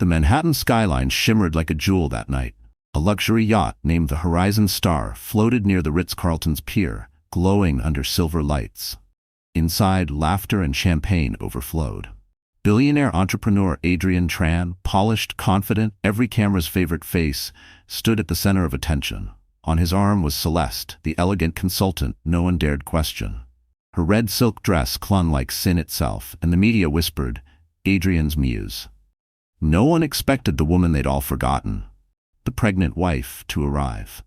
The Manhattan skyline shimmered like a jewel that night. A luxury yacht named the Horizon Star floated near the Ritz-Carlton's pier, glowing under silver lights. Inside, laughter and champagne overflowed. Billionaire entrepreneur Adrian Tran, polished, confident, every camera's favorite face, stood at the center of attention. On his arm was Celeste, the elegant consultant no one dared question. Her red silk dress clung like sin itself, and the media whispered, Adrian's muse. No one expected the woman they'd all forgotten, the pregnant wife, to arrive.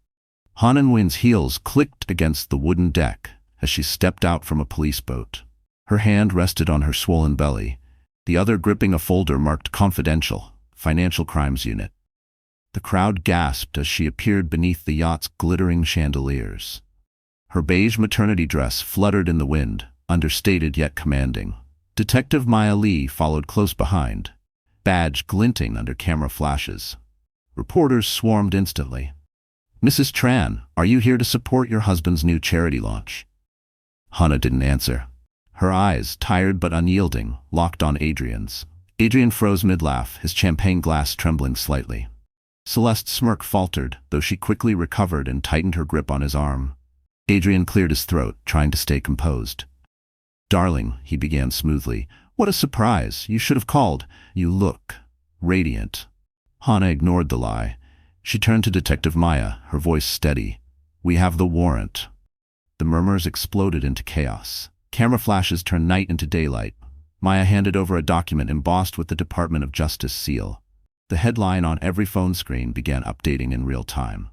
Han En-win's heels clicked against the wooden deck as she stepped out from a police boat. Her hand rested on her swollen belly, the other gripping a folder marked Confidential, Financial Crimes Unit. The crowd gasped as she appeared beneath the yacht's glittering chandeliers. Her beige maternity dress fluttered in the wind, understated yet commanding. Detective Maya Lee followed close behind, badge glinting under camera flashes. Reporters swarmed instantly. Mrs. Tran, are you here to support your husband's new charity launch? Hannah didn't answer. Her eyes, tired but unyielding, locked on Adrian's. Adrian froze mid-laugh, his champagne glass trembling slightly. Celeste's smirk faltered, though she quickly recovered and tightened her grip on his arm. Adrian cleared his throat, trying to stay composed. Darling, he began smoothly, what a surprise. You should have called. You look radiant. Hannah ignored the lie. She turned to Detective Maya, her voice steady. We have the warrant. The murmurs exploded into chaos. Camera flashes turned night into daylight. Maya handed over a document embossed with the Department of Justice seal. The headline on every phone screen began updating in real time.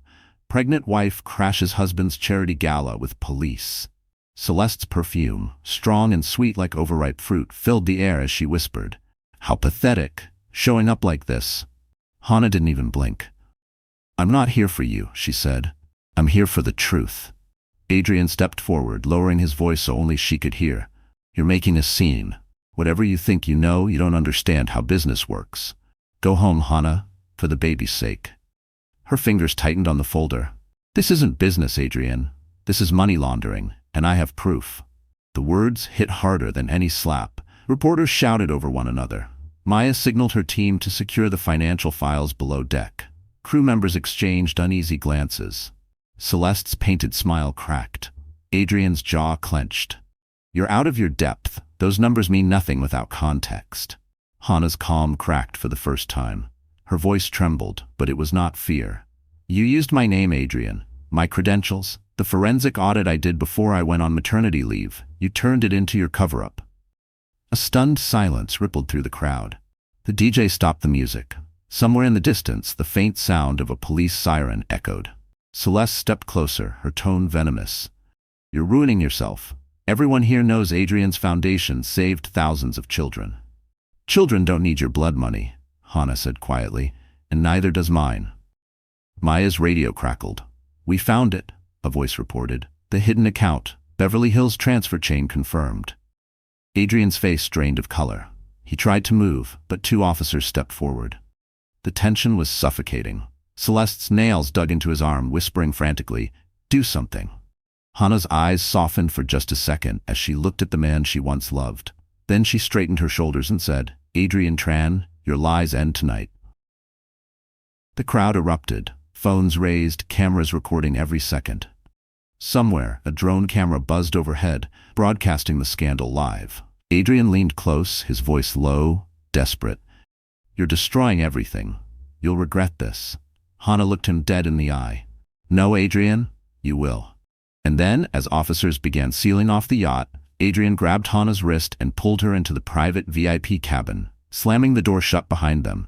Pregnant wife crashes husband's charity gala with police. Celeste's perfume, strong and sweet like overripe fruit, filled the air as she whispered, How pathetic, showing up like this. Hannah didn't even blink. I'm not here for you, she said. I'm here for the truth. Adrian stepped forward, lowering his voice so only she could hear. You're making a scene. Whatever you think you know, you don't understand how business works. Go home, Hannah, for the baby's sake. Her fingers tightened on the folder. This isn't business, Adrian. This is money laundering, and I have proof. The words hit harder than any slap. Reporters shouted over one another. Maya signaled her team to secure the financial files below deck. Crew members exchanged uneasy glances. Celeste's painted smile cracked. Adrian's jaw clenched. You're out of your depth. Those numbers mean nothing without context. Hannah's calm cracked for the first time. Her voice trembled, but it was not fear. You used my name, Adrian. My credentials. The forensic audit I did before I went on maternity leave. You turned it into your cover-up. A stunned silence rippled through the crowd. The DJ stopped the music. Somewhere in the distance, the faint sound of a police siren echoed. Celeste stepped closer, her tone venomous. You're ruining yourself. Everyone here knows Adrian's foundation saved thousands of children. Children don't need your blood money, Hannah said quietly, and neither does mine. Maya's radio crackled. We found it, a voice reported. The hidden account, Beverly Hills transfer chain confirmed. Adrian's face drained of color. He tried to move, but two officers stepped forward. The tension was suffocating. Celeste's nails dug into his arm, whispering frantically, Do something. Hannah's eyes softened for just a second as she looked at the man she once loved. Then she straightened her shoulders and said, Adrian Tran, your lies end tonight. The crowd erupted, phones raised, cameras recording every second. Somewhere, a drone camera buzzed overhead, broadcasting the scandal live. Adrian leaned close, his voice low, desperate. You're destroying everything. You'll regret this. Hannah looked him dead in the eye. No, Adrian, you will. And then, as officers began sealing off the yacht, Adrian grabbed Hannah's wrist and pulled her into the private VIP cabin, slamming the door shut behind them,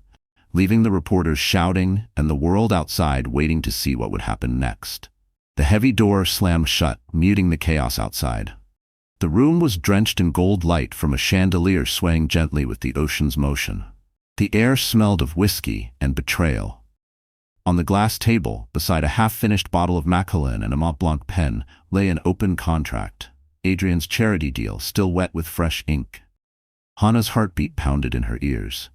leaving the reporters shouting and the world outside waiting to see what would happen next. The heavy door slammed shut, muting the chaos outside. The room was drenched in gold light from a chandelier swaying gently with the ocean's motion. The air smelled of whiskey and betrayal. On the glass table, beside a half-finished bottle of Macallan and a Mont Blanc pen, lay an open contract. Adrian's charity deal, still wet with fresh ink. Hannah's heartbeat pounded in her ears.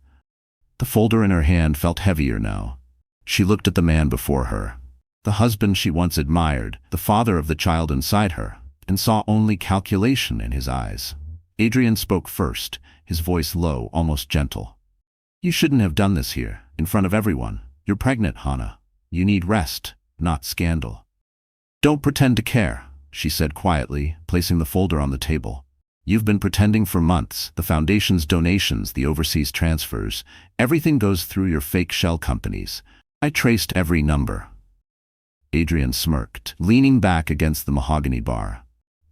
The folder in her hand felt heavier now. She looked at the man before her, the husband she once admired, the father of the child inside her, and saw only calculation in his eyes. Adrian spoke first, his voice low, almost gentle. You shouldn't have done this here, in front of everyone. You're pregnant, Hannah. You need rest, not scandal. Don't pretend to care, she said quietly, placing the folder on the table. You've been pretending for months. The foundation's donations, the overseas transfers, everything goes through your fake shell companies. I traced every number. Adrian smirked, leaning back against the mahogany bar.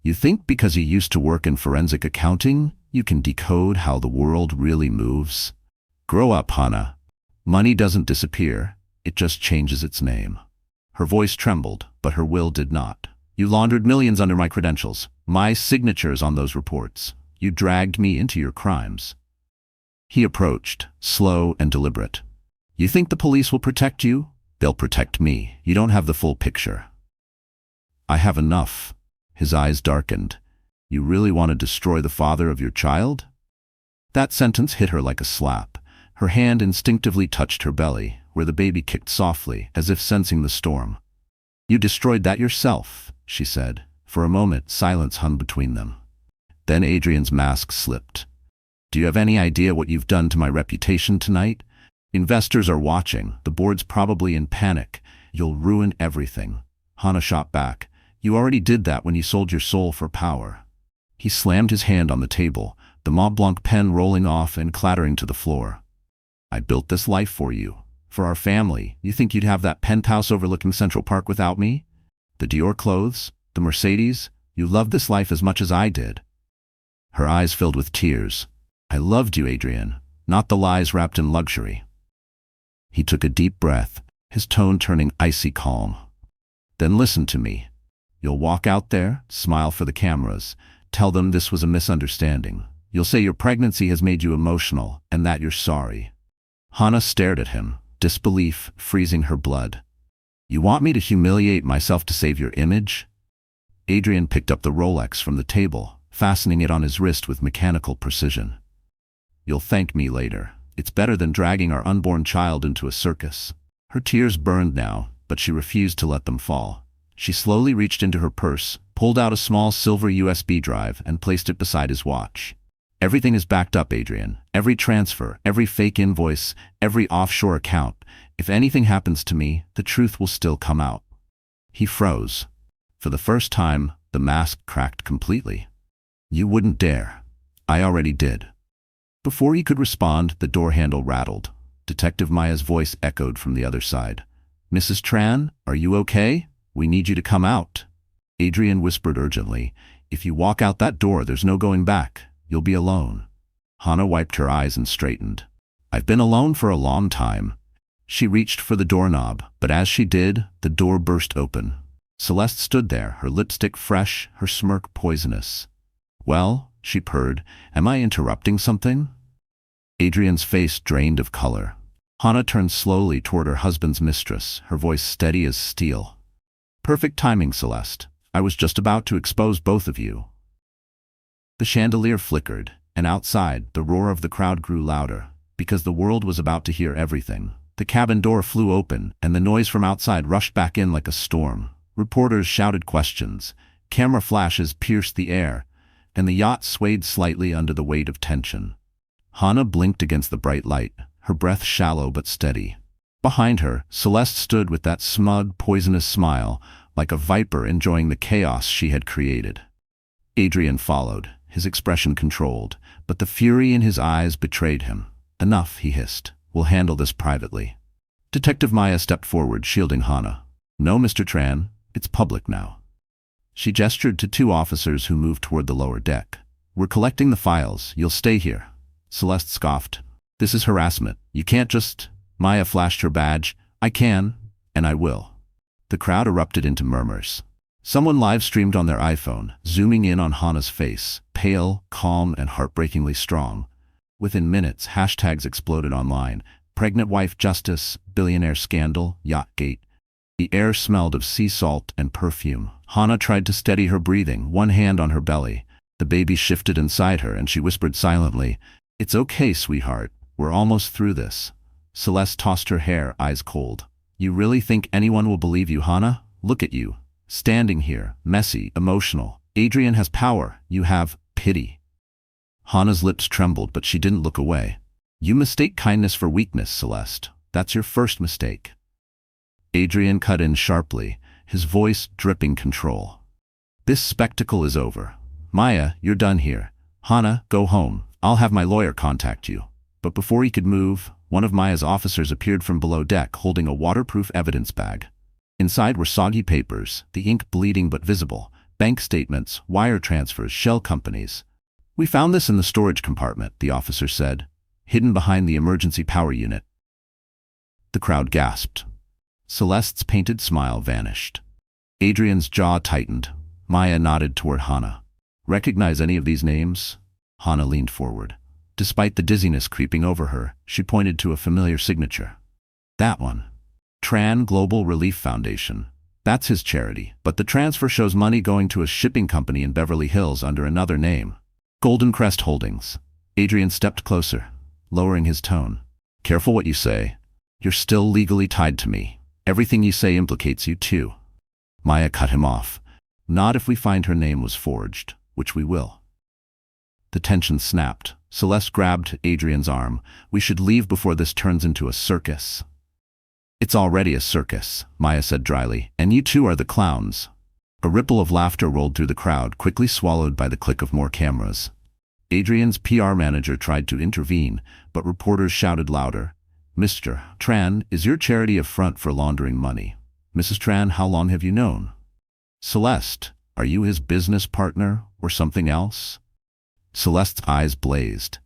You think because you used to work in forensic accounting, you can decode how the world really moves? Grow up, Hannah. Money doesn't disappear, it just changes its name. Her voice trembled, but her will did not. You laundered millions under my credentials, my signatures on those reports. You dragged me into your crimes. He approached, slow and deliberate. You think the police will protect you? They'll protect me. You don't have the full picture. I have enough. His eyes darkened. You really want to destroy the father of your child? That sentence hit her like a slap. Her hand instinctively touched her belly, where the baby kicked softly, as if sensing the storm. You destroyed that yourself, she said. For a moment, silence hung between them. Then Adrian's mask slipped. Do you have any idea what you've done to my reputation tonight? Investors are watching. The board's probably in panic. You'll ruin everything. Hannah shot back. You already did that when you sold your soul for power. He slammed his hand on the table, the Mont Blanc pen rolling off and clattering to the floor. I built this life for you. For our family. You think you'd have that penthouse overlooking Central Park without me? The Dior clothes? The Mercedes? You loved this life as much as I did. Her eyes filled with tears. I loved you, Adrian, not the lies wrapped in luxury. He took a deep breath, his tone turning icy calm. Then listen to me. You'll walk out there, smile for the cameras, tell them this was a misunderstanding. You'll say your pregnancy has made you emotional and that you're sorry. Hannah stared at him, disbelief freezing her blood. You want me to humiliate myself to save your image? Adrian picked up the Rolex from the table, fastening it on his wrist with mechanical precision. You'll thank me later. It's better than dragging our unborn child into a circus. Her tears burned now, but she refused to let them fall. She slowly reached into her purse, pulled out a small silver USB drive, and placed it beside his watch. Everything is backed up, Adrian. Every transfer, every fake invoice, every offshore account. If anything happens to me, the truth will still come out. He froze. For the first time, the mask cracked completely. You wouldn't dare. I already did. Before he could respond, the door handle rattled. Detective Maya's voice echoed from the other side. Mrs. Tran, are you okay? We need you to come out. Adrian whispered urgently. If you walk out that door, there's no going back. You'll be alone. Hannah wiped her eyes and straightened. I've been alone for a long time. She reached for the doorknob, but as she did, the door burst open. Celeste stood there, her lipstick fresh, her smirk poisonous. Well, she purred, am I interrupting something? Adrian's face drained of color. Hannah turned slowly toward her husband's mistress, her voice steady as steel. Perfect timing, Celeste. I was just about to expose both of you. The chandelier flickered, and outside, the roar of the crowd grew louder, because the world was about to hear everything. The cabin door flew open, and the noise from outside rushed back in like a storm. Reporters shouted questions. Camera flashes pierced the air, and the yacht swayed slightly under the weight of tension. Hannah blinked against the bright light, her breath shallow but steady. Behind her, Celeste stood with that smug, poisonous smile, like a viper enjoying the chaos she had created. Adrian followed, his expression controlled, but the fury in his eyes betrayed him. Enough, he hissed. We'll handle this privately. Detective Maya stepped forward, shielding Hannah. No, Mr. Tran, it's public now. She gestured to two officers who moved toward the lower deck. We're collecting the files. You'll stay here. Celeste scoffed. This is harassment. You can't just... Maya flashed her badge. I can, and I will. The crowd erupted into murmurs. Someone live-streamed on their iPhone, zooming in on Hannah's face, pale, calm, and heartbreakingly strong. Within minutes, hashtags exploded online. Pregnant wife justice, billionaire scandal, yacht gate. The air smelled of sea salt and perfume. Hannah tried to steady her breathing, one hand on her belly. The baby shifted inside her, and she whispered silently, It's okay, sweetheart. We're almost through this. Celeste tossed her hair, eyes cold. You really think anyone will believe you, Hannah? Look at you. Standing here, messy, emotional. Adrian has power. You have pity. Hannah's lips trembled, but she didn't look away. You mistake kindness for weakness, Celeste. That's your first mistake. Adrian cut in sharply, his voice dripping control. This spectacle is over. Maya, you're done here. Hana, go home. I'll have my lawyer contact you. But before he could move, one of Maya's officers appeared from below deck holding a waterproof evidence bag. Inside were soggy papers, the ink bleeding but visible, bank statements, wire transfers, shell companies. We found this in the storage compartment, the officer said, hidden behind the emergency power unit. The crowd gasped. Celeste's painted smile vanished. Adrian's jaw tightened. Maya nodded toward Hana. Recognize any of these names? Hana leaned forward. Despite the dizziness creeping over her, she pointed to a familiar signature. That one. Tran Global Relief Foundation. That's his charity, but the transfer shows money going to a shipping company in Beverly Hills under another name. Golden Crest Holdings. Adrian stepped closer, lowering his tone. Careful what you say. You're still legally tied to me. Everything you say implicates you too. Maya cut him off. Not if we find her name was forged, which we will. The tension snapped. Celeste grabbed Adrian's arm. We should leave before this turns into a circus. It's already a circus, Maya said dryly, and you two are the clowns. A ripple of laughter rolled through the crowd, quickly swallowed by the click of more cameras. Adrian's PR manager tried to intervene, but reporters shouted louder. Mr. Tran, is your charity a front for laundering money? Mrs. Tran, how long have you known? Celeste, are you his business partner or something else? Celeste's eyes blazed.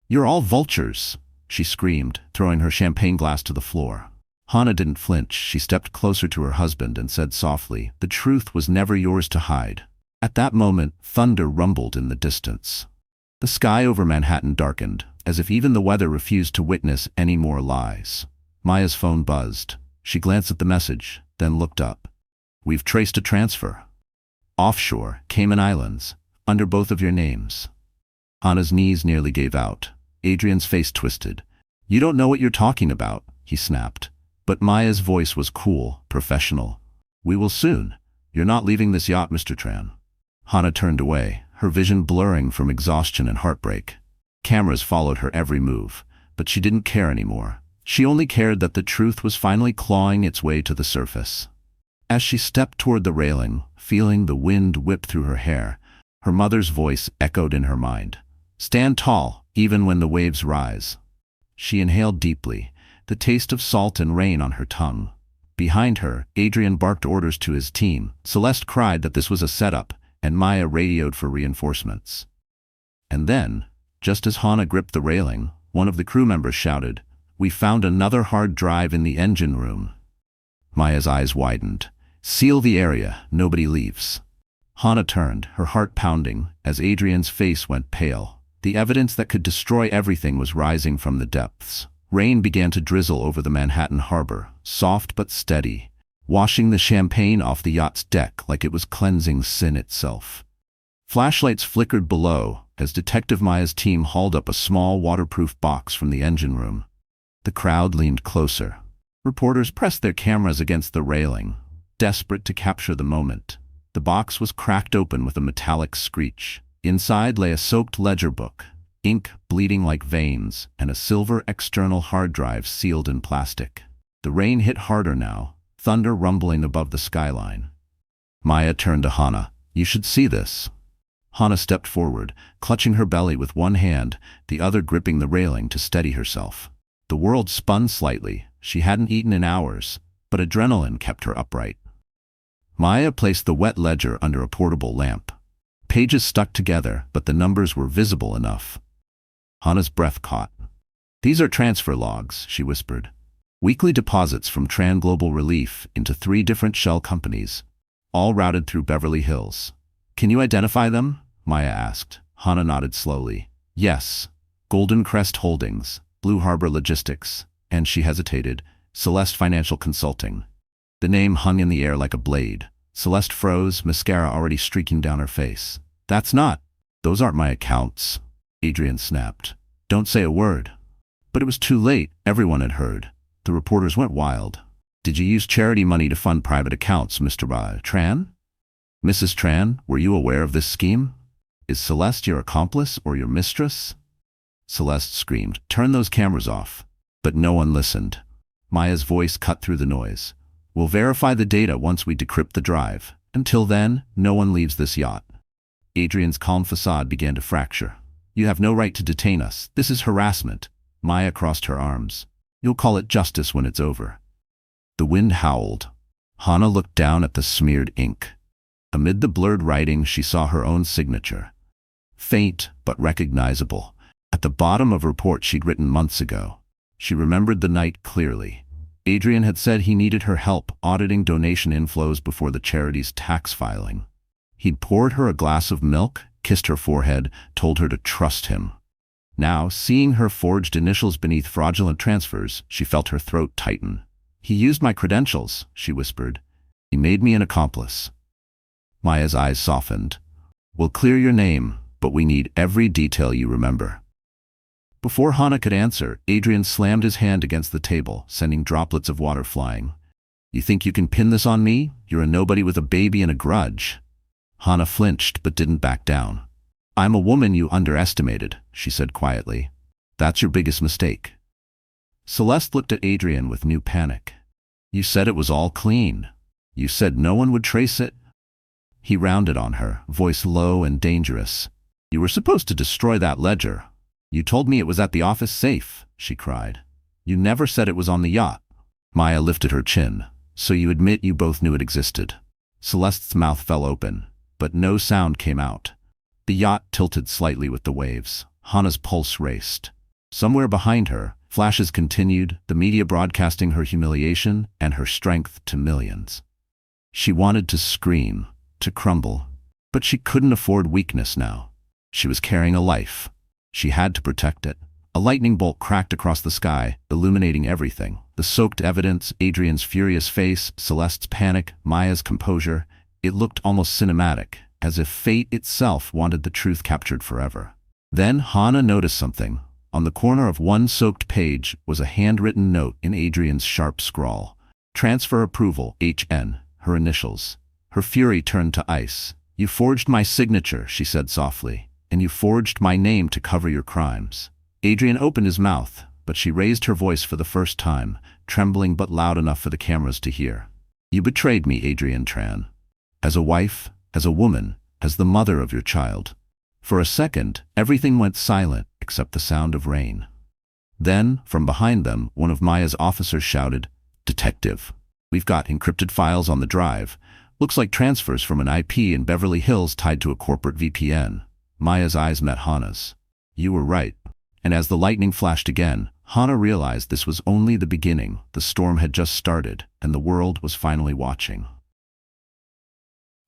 You're all vultures, she screamed, throwing her champagne glass to the floor. Hana didn't flinch. She stepped closer to her husband and said softly, the truth was never yours to hide. At that moment, thunder rumbled in the distance. The sky over Manhattan darkened, as if even the weather refused to witness any more lies. Maya's phone buzzed. She glanced at the message, then looked up. We've traced a transfer. Offshore, Cayman Islands, under both of your names. Hana's knees nearly gave out. Adrian's face twisted. You don't know what you're talking about, he snapped. But Maya's voice was cool, professional. We will soon. You're not leaving this yacht, Mr. Tran. Hana turned away, her vision blurring from exhaustion and heartbreak. Cameras followed her every move, but she didn't care anymore. She only cared that the truth was finally clawing its way to the surface. As she stepped toward the railing, feeling the wind whip through her hair, her mother's voice echoed in her mind. Stand tall, even when the waves rise. She inhaled deeply, the taste of salt and rain on her tongue. Behind her, Adrian barked orders to his team. Celeste cried that this was a setup, and Maya radioed for reinforcements. And then, just as Hana gripped the railing, one of the crew members shouted, We found another hard drive in the engine room. Maya's eyes widened. Seal the area, nobody leaves. Hana turned, her heart pounding, as Adrian's face went pale. The evidence that could destroy everything was rising from the depths. Rain began to drizzle over the Manhattan harbor, soft but steady, washing the champagne off the yacht's deck like it was cleansing sin itself. Flashlights flickered below as Detective Maya's team hauled up a small waterproof box from the engine room. The crowd leaned closer. Reporters pressed their cameras against the railing, desperate to capture the moment. The box was cracked open with a metallic screech. Inside lay a soaked ledger book, ink bleeding like veins, and a silver external hard drive sealed in plastic. The rain hit harder now, thunder rumbling above the skyline. Maya turned to Hana. You should see this. Hana stepped forward, clutching her belly with one hand, the other gripping the railing to steady herself. The world spun slightly. She hadn't eaten in hours, but adrenaline kept her upright. Maya placed the wet ledger under a portable lamp. Pages stuck together, but the numbers were visible enough. Hana's breath caught. These are transfer logs, she whispered. Weekly deposits from Tran Global Relief into 3 different shell companies, all routed through Beverly Hills. Can you identify them? Maya asked. Hana nodded slowly. Yes. Golden Crest Holdings, Blue Harbor Logistics, and she hesitated, Celeste Financial Consulting. The name hung in the air like a blade. Celeste froze, mascara already streaking down her face. That's not. Those aren't my accounts. Adrian snapped. Don't say a word. But it was too late. Everyone had heard. The reporters went wild. Did you use charity money to fund private accounts, Mr. Tran? Mrs. Tran, were you aware of this scheme? Is Celeste your accomplice or your mistress? Celeste screamed. "Turn those cameras off." But no one listened. Maya's voice cut through the noise. "We'll verify the data once we decrypt the drive. Until then, no one leaves this yacht." Adrian's calm facade began to fracture. "You have no right to detain us. This is harassment." Maya crossed her arms. "You'll call it justice when it's over." The wind howled. Hannah looked down at the smeared ink. Amid the blurred writing, she saw her own signature. Faint, but recognizable. At the bottom of a report she'd written months ago. She remembered the night clearly. Adrian had said he needed her help auditing donation inflows before the charity's tax filing. He'd poured her a glass of milk, kissed her forehead, told her to trust him. Now, seeing her forged initials beneath fraudulent transfers, she felt her throat tighten. "He used my credentials," she whispered. "He made me an accomplice." Maya's eyes softened. "We'll clear your name, but we need every detail you remember." Before Hannah could answer, Adrian slammed his hand against the table, sending droplets of water flying. "You think you can pin this on me? You're a nobody with a baby and a grudge." Hannah flinched but didn't back down. "I'm a woman you underestimated," she said quietly. "That's your biggest mistake." Celeste looked at Adrian with new panic. "You said it was all clean. You said no one would trace it." He rounded on her, voice low and dangerous. "You were supposed to destroy that ledger. You told me it was at the office safe," she cried. "You never said it was on the yacht." Maya lifted her chin. "So you admit you both knew it existed." Celeste's mouth fell open, but no sound came out. The yacht tilted slightly with the waves. Hannah's pulse raced. Somewhere behind her, flashes continued, the media broadcasting her humiliation and her strength to millions. She wanted to scream, to crumble, but she couldn't afford weakness now. She was carrying a life. She had to protect it. A lightning bolt cracked across the sky, illuminating everything. The soaked evidence, Adrian's furious face, Celeste's panic, Maya's composure. It looked almost cinematic, as if fate itself wanted the truth captured forever. Then Hannah noticed something. On the corner of one soaked page was a handwritten note in Adrian's sharp scrawl. "Transfer approval, HN," her initials. Her fury turned to ice. "You forged my signature," she said softly, "and you forged my name to cover your crimes." Adrian opened his mouth, but she raised her voice for the first time, trembling but loud enough for the cameras to hear. "You betrayed me, Adrian Tran. As a wife, as a woman, as the mother of your child." For a second, everything went silent except the sound of rain. Then, from behind them, one of Maya's officers shouted, "Detective, we've got encrypted files on the drive. Looks like transfers from an IP in Beverly Hills tied to a corporate VPN." Maya's eyes met Hannah's. "You were right." And as the lightning flashed again, Hannah realized this was only the beginning. The storm had just started, and the world was finally watching.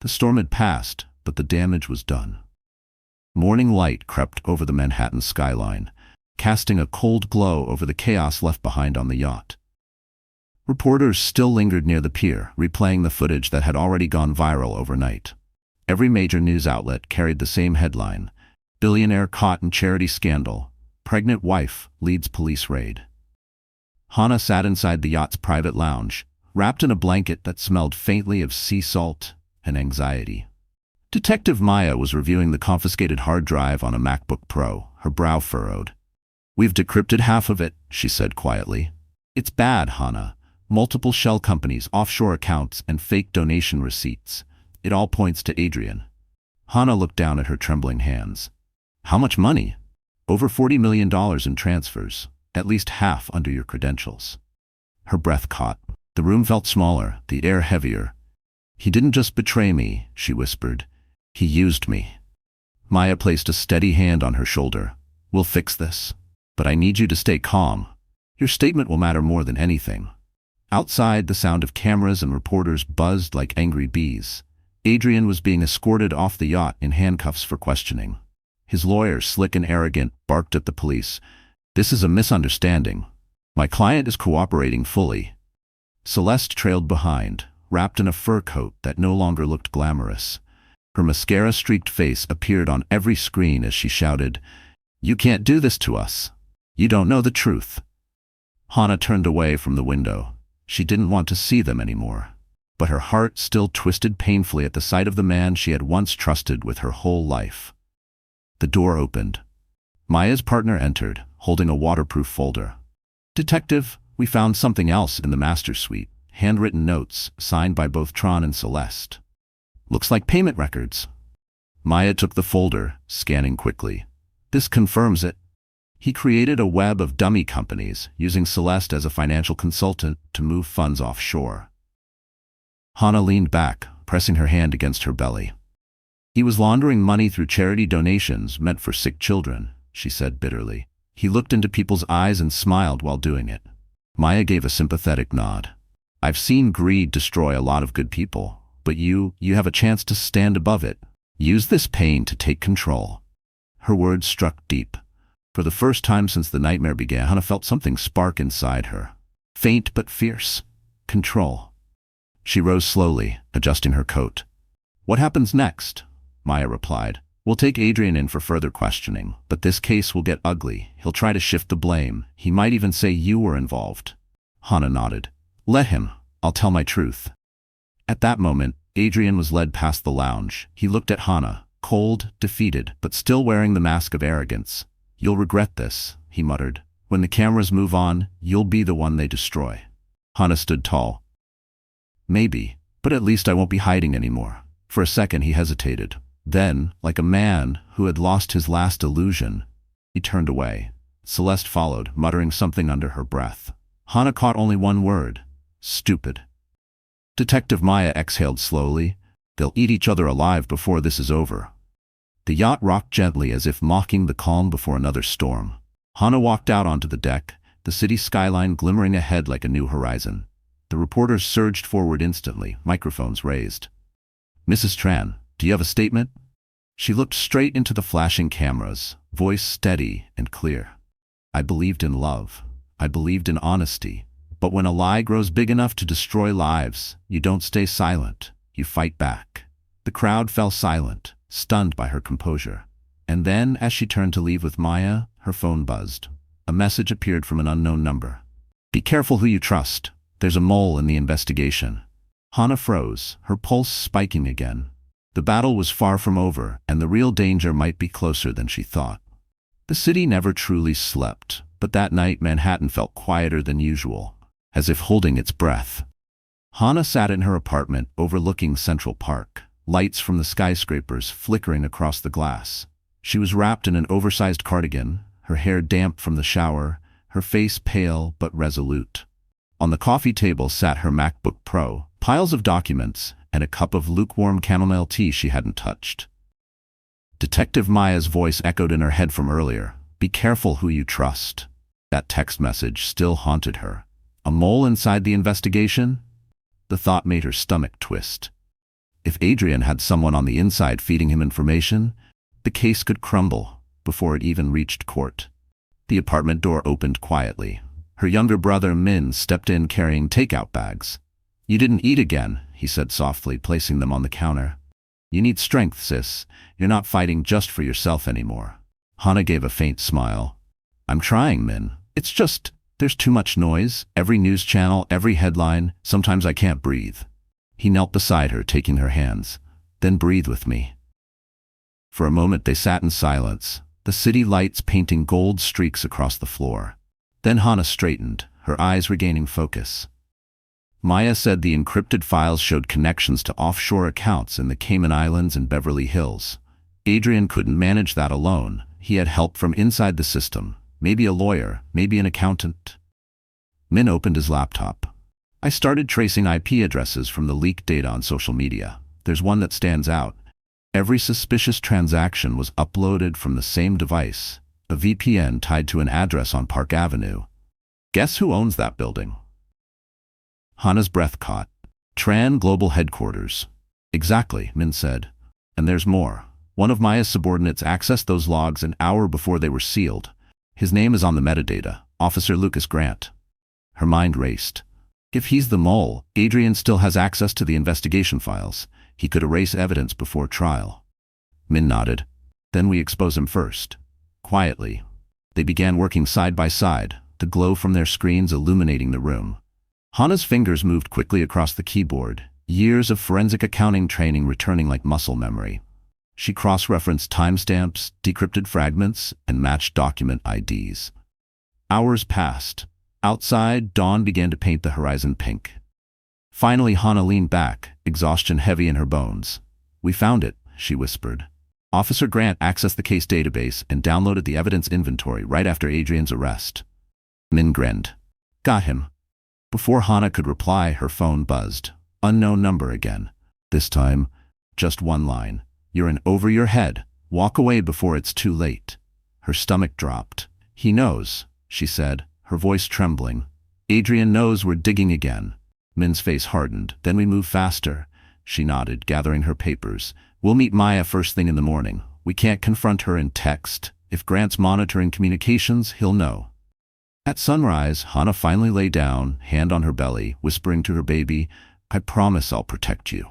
The storm had passed, but the damage was done. Morning light crept over the Manhattan skyline, casting a cold glow over the chaos left behind on the yacht. Reporters still lingered near the pier, replaying the footage that had already gone viral overnight. Every major news outlet carried the same headline: "Billionaire caught in charity scandal. Pregnant wife leads police raid." Hannah sat inside the yacht's private lounge, wrapped in a blanket that smelled faintly of sea salt and anxiety. Detective Maya was reviewing the confiscated hard drive on a MacBook Pro, her brow furrowed. "We've decrypted half of it," she said quietly. "It's bad, Hannah. Multiple shell companies, offshore accounts, and fake donation receipts. It all points to Adrian." Hannah looked down at her trembling hands. "How much money?" "Over $40 million in transfers, at least half under your credentials." Her breath caught. The room felt smaller, the air heavier. "He didn't just betray me," she whispered. "He used me." Maya placed a steady hand on her shoulder. "We'll fix this. But I need you to stay calm. Your statement will matter more than anything." Outside, the sound of cameras and reporters buzzed like angry bees. Adrian was being escorted off the yacht in handcuffs for questioning. His lawyer, slick and arrogant, barked at the police. "This is a misunderstanding. My client is cooperating fully." Celeste trailed behind, wrapped in a fur coat that no longer looked glamorous. Her mascara-streaked face appeared on every screen as she shouted, "You can't do this to us. You don't know the truth." Hannah turned away from the window. She didn't want to see them anymore. But her heart still twisted painfully at the sight of the man she had once trusted with her whole life. The door opened. Maya's partner entered, holding a waterproof folder. "Detective, we found something else in the master suite. Handwritten notes, signed by both Tron and Celeste. Looks like payment records." Maya took the folder, scanning quickly. "This confirms it." He created a web of dummy companies, using Celeste as a financial consultant to move funds offshore. Hana leaned back, pressing her hand against her belly. "He was laundering money through charity donations meant for sick children," she said bitterly. He looked into people's eyes and smiled while doing it. Maya gave a sympathetic nod. "I've seen greed destroy a lot of good people, but you have a chance to stand above it. Use this pain to take control." Her words struck deep. For the first time since the nightmare began, Hana felt something spark inside her. Faint but fierce. Control. She rose slowly, adjusting her coat. "What happens next?" Maya replied. "We'll take Adrian in for further questioning, but this case will get ugly. He'll try to shift the blame. He might even say you were involved." Hana nodded. "Let him. I'll tell my truth." At that moment, Adrian was led past the lounge. He looked at Hana, cold, defeated, but still wearing the mask of arrogance. "You'll regret this," he muttered. "When the cameras move on, you'll be the one they destroy." Hana stood tall. "Maybe, but at least I won't be hiding anymore." For a second he hesitated. Then, like a man who had lost his last illusion, he turned away. Celeste followed, muttering something under her breath. Hana caught only one word: stupid. Detective Maya exhaled slowly. "They'll eat each other alive before this is over." The yacht rocked gently as if mocking the calm before another storm. Hana walked out onto the deck, the city skyline glimmering ahead like a new horizon. The reporters surged forward instantly, microphones raised. "Mrs. Tran, do you have a statement?" She looked straight into the flashing cameras, voice steady and clear. "I believed in love. I believed in honesty. But when a lie grows big enough to destroy lives, you don't stay silent. You fight back." The crowd fell silent, stunned by her composure. And then, as she turned to leave with Maya, her phone buzzed. A message appeared from an unknown number. "Be careful who you trust. There's a mole in the investigation." Hana froze, her pulse spiking again. The battle was far from over, and the real danger might be closer than she thought. The city never truly slept, but that night Manhattan felt quieter than usual, as if holding its breath. Hana sat in her apartment overlooking Central Park, lights from the skyscrapers flickering across the glass. She was wrapped in an oversized cardigan, her hair damp from the shower, her face pale but resolute. On the coffee table sat her MacBook Pro, piles of documents, and a cup of lukewarm chamomile tea she hadn't touched. Detective Maya's voice echoed in her head from earlier. "Be careful who you trust." That text message still haunted her. A mole inside the investigation? The thought made her stomach twist. If Adrian had someone on the inside feeding him information, the case could crumble before it even reached court. The apartment door opened quietly. Her younger brother Min stepped in carrying takeout bags. "You didn't eat again," he said softly, placing them on the counter. "You need strength, sis. You're not fighting just for yourself anymore." Hana gave a faint smile. "I'm trying, Min. It's just, there's too much noise, every news channel, every headline. Sometimes I can't breathe." He knelt beside her, taking her hands. "Then breathe with me." For a moment they sat in silence, the city lights painting gold streaks across the floor. Then Hana straightened, her eyes regaining focus. Maya said the encrypted files showed connections to offshore accounts in the Cayman Islands and Beverly Hills. Adrian couldn't manage that alone. He had help from inside the system. Maybe a lawyer, maybe an accountant. Min opened his laptop. "I started tracing IP addresses from the leaked data on social media. There's one that stands out. Every suspicious transaction was uploaded from the same device, a VPN tied to an address on Park Avenue. Guess who owns that building?" Hana's breath caught. "Tran Global Headquarters." "Exactly," Min said. "And there's more. One of Maya's subordinates accessed those logs an hour before they were sealed. His name is on the metadata, Officer Lucas Grant." Her mind raced. If he's the mole, Adrian still has access to the investigation files. He could erase evidence before trial. Min nodded. "Then we expose him first." Quietly, they began working side by side, the glow from their screens illuminating the room. Hana's fingers moved quickly across the keyboard, years of forensic accounting training returning like muscle memory. She cross-referenced timestamps, decrypted fragments, and matched document IDs. Hours passed. Outside, dawn began to paint the horizon pink. Finally, Hannah leaned back, exhaustion heavy in her bones. "We found it," she whispered. Officer Grant accessed the case database and downloaded the evidence inventory right after Adrian's arrest. Min grinned. "Got him." Before Hannah could reply, her phone buzzed. Unknown number again. This time, just one line. "You're in over your head. Walk away before it's too late." Her stomach dropped. "He knows," she said, her voice trembling. "Adrian knows we're digging again." Min's face hardened. "Then we move faster." She nodded, gathering her papers. "We'll meet Maya first thing in the morning. We can't confront her in text. If Grant's monitoring communications, he'll know." At sunrise, Hannah finally lay down, hand on her belly, whispering to her baby, "I promise I'll protect you."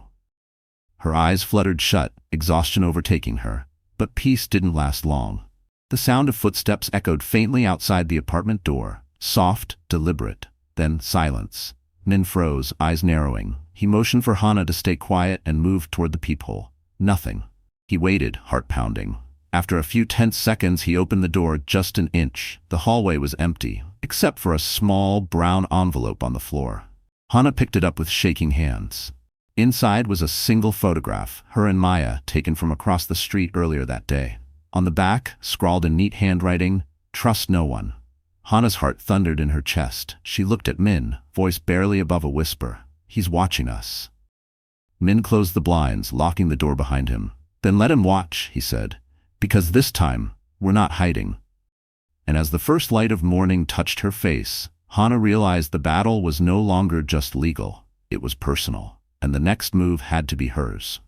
Her eyes fluttered shut, exhaustion overtaking her. But peace didn't last long. The sound of footsteps echoed faintly outside the apartment door, soft, deliberate, then silence. Min froze, eyes narrowing. He motioned for Hannah to stay quiet and moved toward the peephole. Nothing. He waited, heart pounding. After a few tense seconds, he opened the door just an inch. The hallway was empty, except for a small, brown envelope on the floor. Hannah picked it up with shaking hands. Inside was a single photograph, her and Maya, taken from across the street earlier that day. On the back, scrawled in neat handwriting, "Trust no one." Hannah's heart thundered in her chest. She looked at Min, voice barely above a whisper. "He's watching us." Min closed the blinds, locking the door behind him. "Then let him watch," he said. "Because this time, we're not hiding." And as the first light of morning touched her face, Hannah realized the battle was no longer just legal. It was personal, and the next move had to be hers.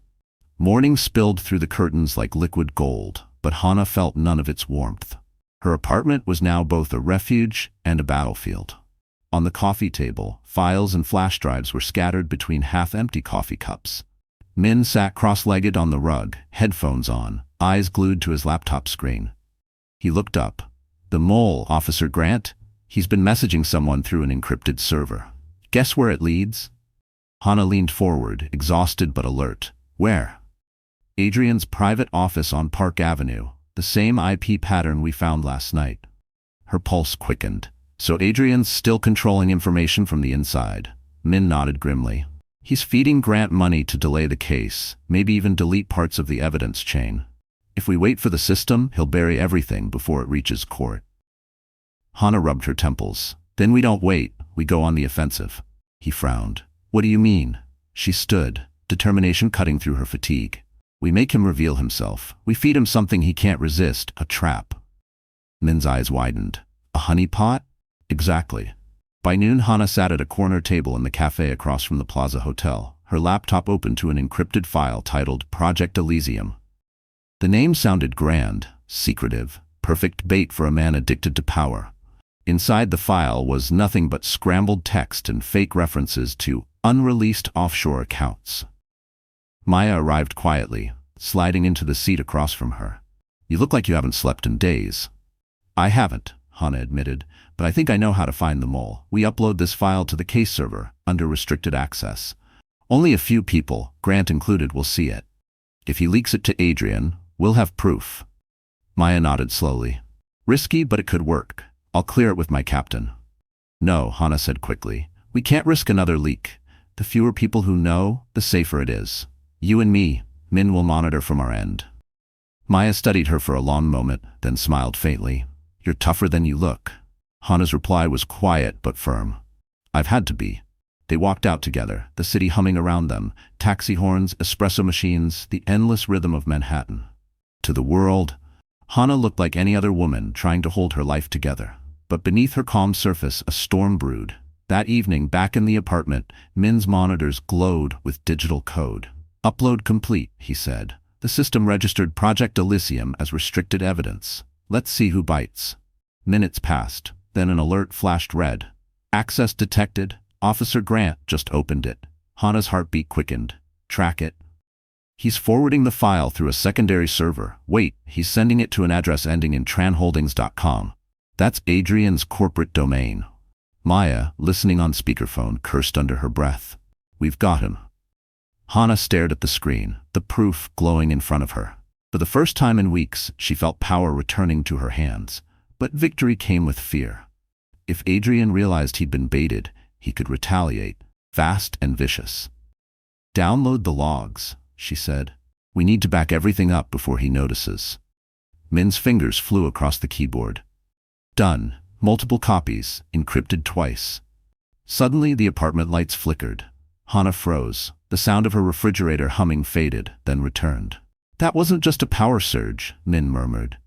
Morning spilled through the curtains like liquid gold, but Hannah felt none of its warmth. Her apartment was now both a refuge and a battlefield. On the coffee table, files and flash drives were scattered between half-empty coffee cups. Min sat cross-legged on the rug, headphones on, eyes glued to his laptop screen. He looked up. "The mole, Officer Grant? He's been messaging someone through an encrypted server. Guess where it leads?" Hannah leaned forward, exhausted but alert. "Where?" "Adrian's private office on Park Avenue, the same IP pattern we found last night." Her pulse quickened. "So Adrian's still controlling information from the inside." Min nodded grimly. "He's feeding Grant money to delay the case, maybe even delete parts of the evidence chain. If we wait for the system, he'll bury everything before it reaches court." Hannah rubbed her temples. "Then we don't wait, we go on the offensive." He frowned. "What do you mean?" She stood, determination cutting through her fatigue. "We make him reveal himself. We feed him something he can't resist, a trap." Min's eyes widened. "A honeypot?" "Exactly." By noon, Hannah sat at a corner table in the cafe across from the Plaza Hotel, her laptop open to an encrypted file titled Project Elysium. The name sounded grand, secretive, perfect bait for a man addicted to power. Inside the file was nothing but scrambled text and fake references to unreleased offshore accounts. Maya arrived quietly, sliding into the seat across from her. "You look like you haven't slept in days." "I haven't," Hannah admitted, "but I think I know how to find the mole. We upload this file to the case server, under restricted access. Only a few people, Grant included, will see it. If he leaks it to Adrian, we'll have proof." Maya nodded slowly. "Risky, but it could work. I'll clear it with my captain." "No," Hannah said quickly. "We can't risk another leak. The fewer people who know, the safer it is. You and me, Min will monitor from our end." Maya studied her for a long moment, then smiled faintly. "You're tougher than you look." Hannah's reply was quiet but firm. "I've had to be." They walked out together, the city humming around them, taxi horns, espresso machines, the endless rhythm of Manhattan. To the world, Hannah looked like any other woman trying to hold her life together. But beneath her calm surface, a storm brewed. That evening, back in the apartment, Min's monitors glowed with digital code. "Upload complete," he said. "The system registered Project Elysium as restricted evidence. Let's see who bites." Minutes passed. Then an alert flashed red. "Access detected. Officer Grant just opened it." Hannah's heartbeat quickened. "Track it." "He's forwarding the file through a secondary server. Wait, he's sending it to an address ending in tranholdings.com. That's Adrian's corporate domain." Maya, listening on speakerphone, cursed under her breath. "We've got him." Hannah stared at the screen, the proof glowing in front of her. For the first time in weeks, she felt power returning to her hands. But victory came with fear. If Adrian realized he'd been baited, he could retaliate, fast and vicious. "Download the logs," she said. "We need to back everything up before he notices." Min's fingers flew across the keyboard. Done. Multiple copies, encrypted twice. Suddenly, the apartment lights flickered. Hannah froze. The sound of her refrigerator humming faded, then returned. "That wasn't just a power surge," Min murmured.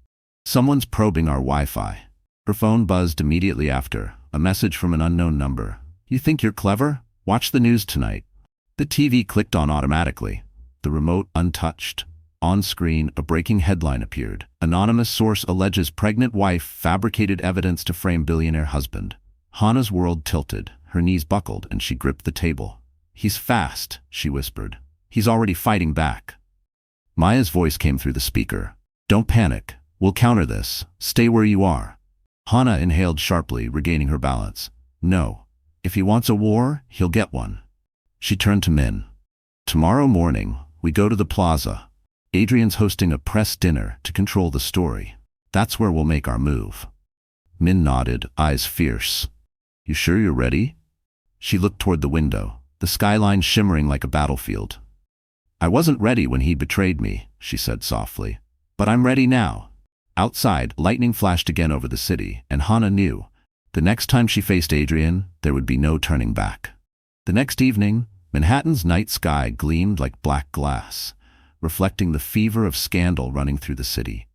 "Someone's probing our Wi-Fi." Her phone buzzed immediately after, a message from an unknown number. "You think you're clever? Watch the news tonight." The TV clicked on automatically. The remote untouched. On screen, a breaking headline appeared. Anonymous source alleges pregnant wife fabricated evidence to frame billionaire husband. Hannah's world tilted. Her knees buckled and she gripped the table. "He's fast," she whispered. "He's already fighting back." Maya's voice came through the speaker. "Don't panic. We'll counter this. Stay where you are." Hannah inhaled sharply, regaining her balance. "No. If he wants a war, he'll get one." She turned to Min. "Tomorrow morning, we go to the plaza. Adrian's hosting a press dinner to control the story. That's where we'll make our move." Min nodded, eyes fierce. "You sure you're ready?" She looked toward the window, the skyline shimmering like a battlefield. "I wasn't ready when he betrayed me," she said softly. "But I'm ready now." Outside, lightning flashed again over the city, and Hannah knew. The next time she faced Adrian, there would be no turning back. The next evening, Manhattan's night sky gleamed like black glass, reflecting the fever of scandal running through the city.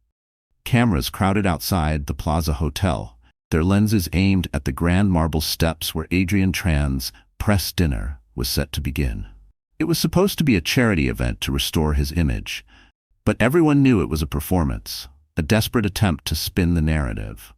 Cameras crowded outside the Plaza Hotel, their lenses aimed at the grand marble steps where Adrian Tran's press dinner was set to begin. It was supposed to be a charity event to restore his image, but everyone knew it was a performance, a desperate attempt to spin the narrative.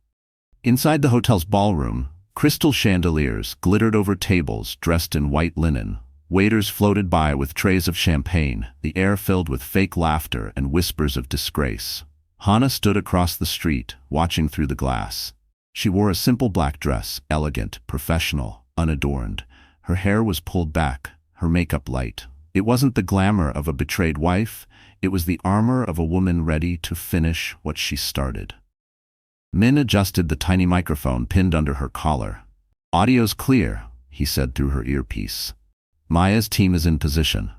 Inside the hotel's ballroom, crystal chandeliers glittered over tables dressed in white linen. Waiters floated by with trays of champagne, the air filled with fake laughter and whispers of disgrace. Hannah stood across the street, watching through the glass. She wore a simple black dress, elegant, professional, unadorned. Her hair was pulled back, her makeup light. It wasn't the glamour of a betrayed wife, it was the armor of a woman ready to finish what she started. Min adjusted the tiny microphone pinned under her collar. "Audio's clear," he said through her earpiece. "Maya's team is in position."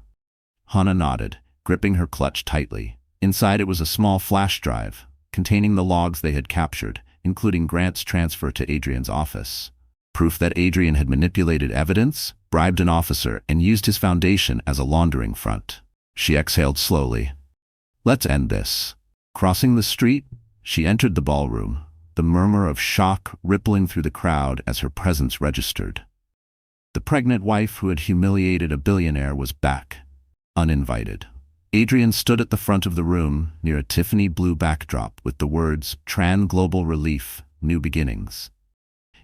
Hannah nodded, gripping her clutch tightly. Inside it was a small flash drive, containing the logs they had captured, including Grant's transfer to Adrian's office. Proof that Adrian had manipulated evidence, bribed an officer, and used his foundation as a laundering front. She exhaled slowly. "Let's end this." Crossing the street, she entered the ballroom, the murmur of shock rippling through the crowd as her presence registered. The pregnant wife who had humiliated a billionaire was back, uninvited. Adrian stood at the front of the room, near a Tiffany blue backdrop with the words, "Tran Global Relief, New Beginnings."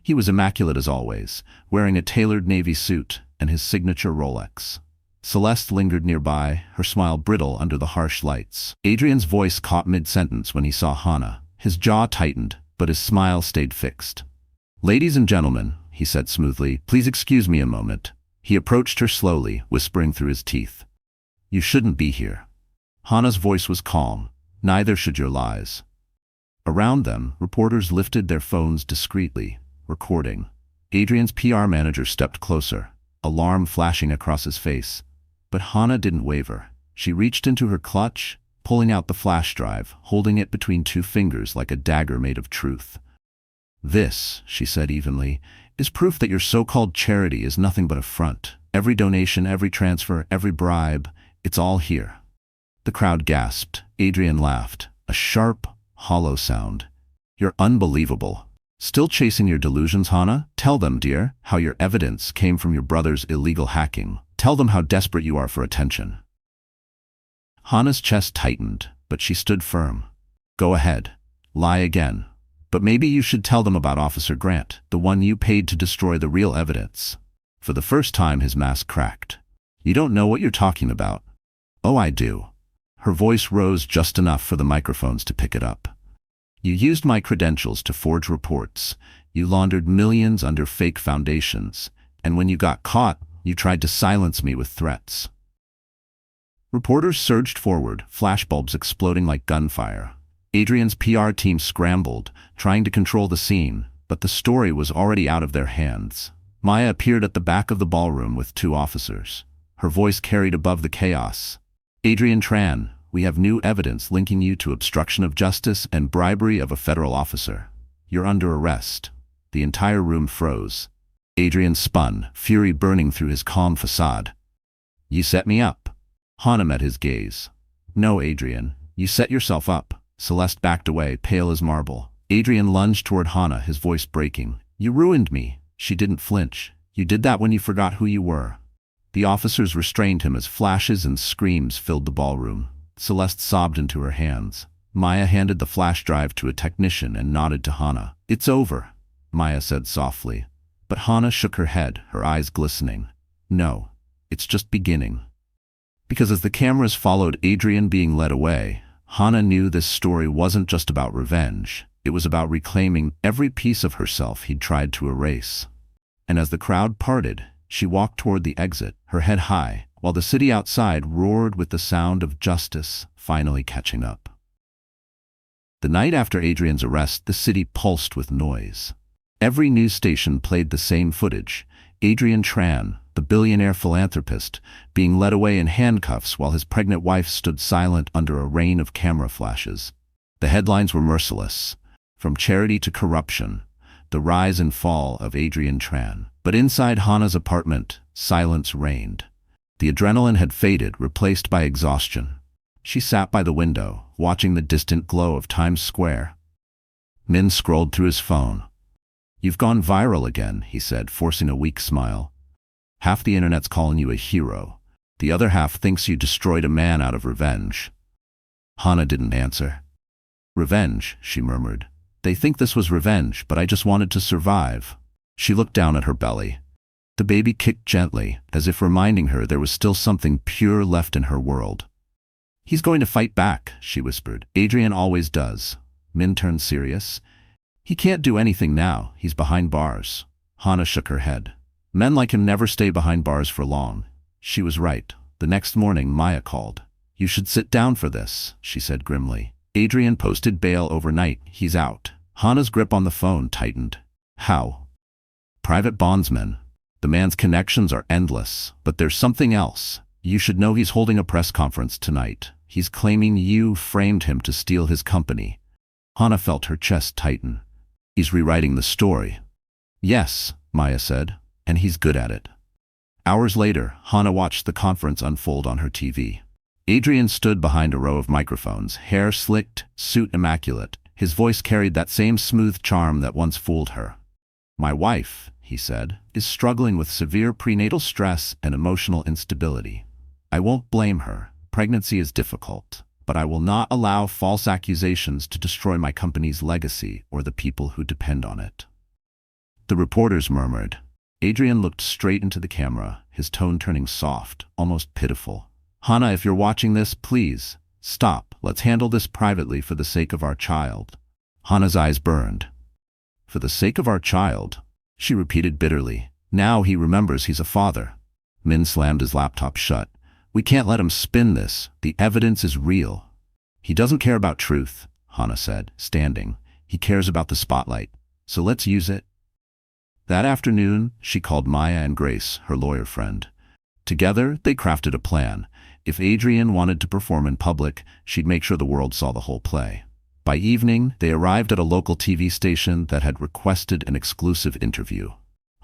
He was immaculate as always, wearing a tailored navy suit and his signature Rolex. Celeste lingered nearby, her smile brittle under the harsh lights. Adrian's voice caught mid-sentence when he saw Hannah. His jaw tightened, but his smile stayed fixed. "Ladies and gentlemen," he said smoothly, "please excuse me a moment." He approached her slowly, whispering through his teeth. "You shouldn't be here." Hannah's voice was calm. "Neither should your lies." Around them, reporters lifted their phones discreetly, recording. Adrian's PR manager stepped closer, alarm flashing across his face. But Hannah didn't waver. She reached into her clutch, pulling out the flash drive, holding it between two fingers like a dagger made of truth. "This," she said evenly, "is proof that your so-called charity is nothing but a front. Every donation, every transfer, every bribe, it's all here." The crowd gasped. Adrian laughed, a sharp, hollow sound. "You're unbelievable. Still chasing your delusions, Hannah? Tell them, dear, how your evidence came from your brother's illegal hacking. Tell them how desperate you are for attention." Hannah's chest tightened, but she stood firm. "Go ahead. Lie again. But maybe you should tell them about Officer Grant, the one you paid to destroy the real evidence." For the first time his mask cracked. "You don't know what you're talking about." "Oh, I do." Her voice rose just enough for the microphones to pick it up. "You used my credentials to forge reports. You laundered millions under fake foundations. And when you got caught, you tried to silence me with threats." Reporters surged forward, flashbulbs exploding like gunfire. Adrian's PR team scrambled, trying to control the scene, but the story was already out of their hands. Maya appeared at the back of the ballroom with 2 officers. Her voice carried above the chaos. "Adrian Tran, we have new evidence linking you to obstruction of justice and bribery of a federal officer. You're under arrest." The entire room froze. Adrian spun, fury burning through his calm facade. "You set me up." Hana met his gaze. "No, Adrian, you set yourself up." Celeste backed away, pale as marble. Adrian lunged toward Hana, his voice breaking. "You ruined me." She didn't flinch. "You did that when you forgot who you were." The officers restrained him as flashes and screams filled the ballroom. Celeste sobbed into her hands. Maya handed the flash drive to a technician and nodded to Hana. "It's over," Maya said softly. But Hana shook her head, her eyes glistening. "No, it's just beginning." Because as the cameras followed Adrian being led away, Hana knew this story wasn't just about revenge. It was about reclaiming every piece of herself he'd tried to erase. And as the crowd parted, she walked toward the exit, her head high, while the city outside roared with the sound of justice finally catching up. The night after Adrian's arrest, the city pulsed with noise. Every news station played the same footage. Adrian Tran, the billionaire philanthropist, being led away in handcuffs while his pregnant wife stood silent under a rain of camera flashes. The headlines were merciless. From charity to corruption, the rise and fall of Adrian Tran. But inside Hana's apartment, silence reigned. The adrenaline had faded, replaced by exhaustion. She sat by the window, watching the distant glow of Times Square. Min scrolled through his phone. "You've gone viral again," he said, forcing a weak smile. "Half the internet's calling you a hero. The other half thinks you destroyed a man out of revenge." Hana didn't answer. "Revenge," she murmured. "They think this was revenge, but I just wanted to survive." She looked down at her belly. The baby kicked gently, as if reminding her there was still something pure left in her world. "He's going to fight back," she whispered. "Adrian always does." Min turned serious. "He can't do anything now. He's behind bars." Hana shook her head. "Men like him never stay behind bars for long." She was right. The next morning, Maya called. "You should sit down for this," she said grimly. "Adrian posted bail overnight. He's out." Hana's grip on the phone tightened. "How?" "Private bondsman. The man's connections are endless. But there's something else. You should know he's holding a press conference tonight. He's claiming you framed him to steal his company." Hana felt her chest tighten. "He's rewriting the story." "Yes," Maya said, "and he's good at it." Hours later, Hana watched the conference unfold on her TV. Adrian stood behind a row of microphones, hair slicked, suit immaculate. His voice carried that same smooth charm that once fooled her. "My wife," he said, "is struggling with severe prenatal stress and emotional instability. I won't blame her. Pregnancy is difficult. But I will not allow false accusations to destroy my company's legacy or the people who depend on it." The reporters murmured. Adrian looked straight into the camera, his tone turning soft, almost pitiful. "Hana, if you're watching this, please, stop. Let's handle this privately for the sake of our child." Hana's eyes burned. "For the sake of our child," she repeated bitterly. Now he remembers he's a father. Min slammed his laptop shut. "We can't let him spin this. The evidence is real." "He doesn't care about truth," Hana said, standing. "He cares about the spotlight. So let's use it." That afternoon, she called Maya and Grace, her lawyer friend. Together, they crafted a plan. If Adrian wanted to perform in public, she'd make sure the world saw the whole play. By evening, they arrived at a local TV station that had requested an exclusive interview.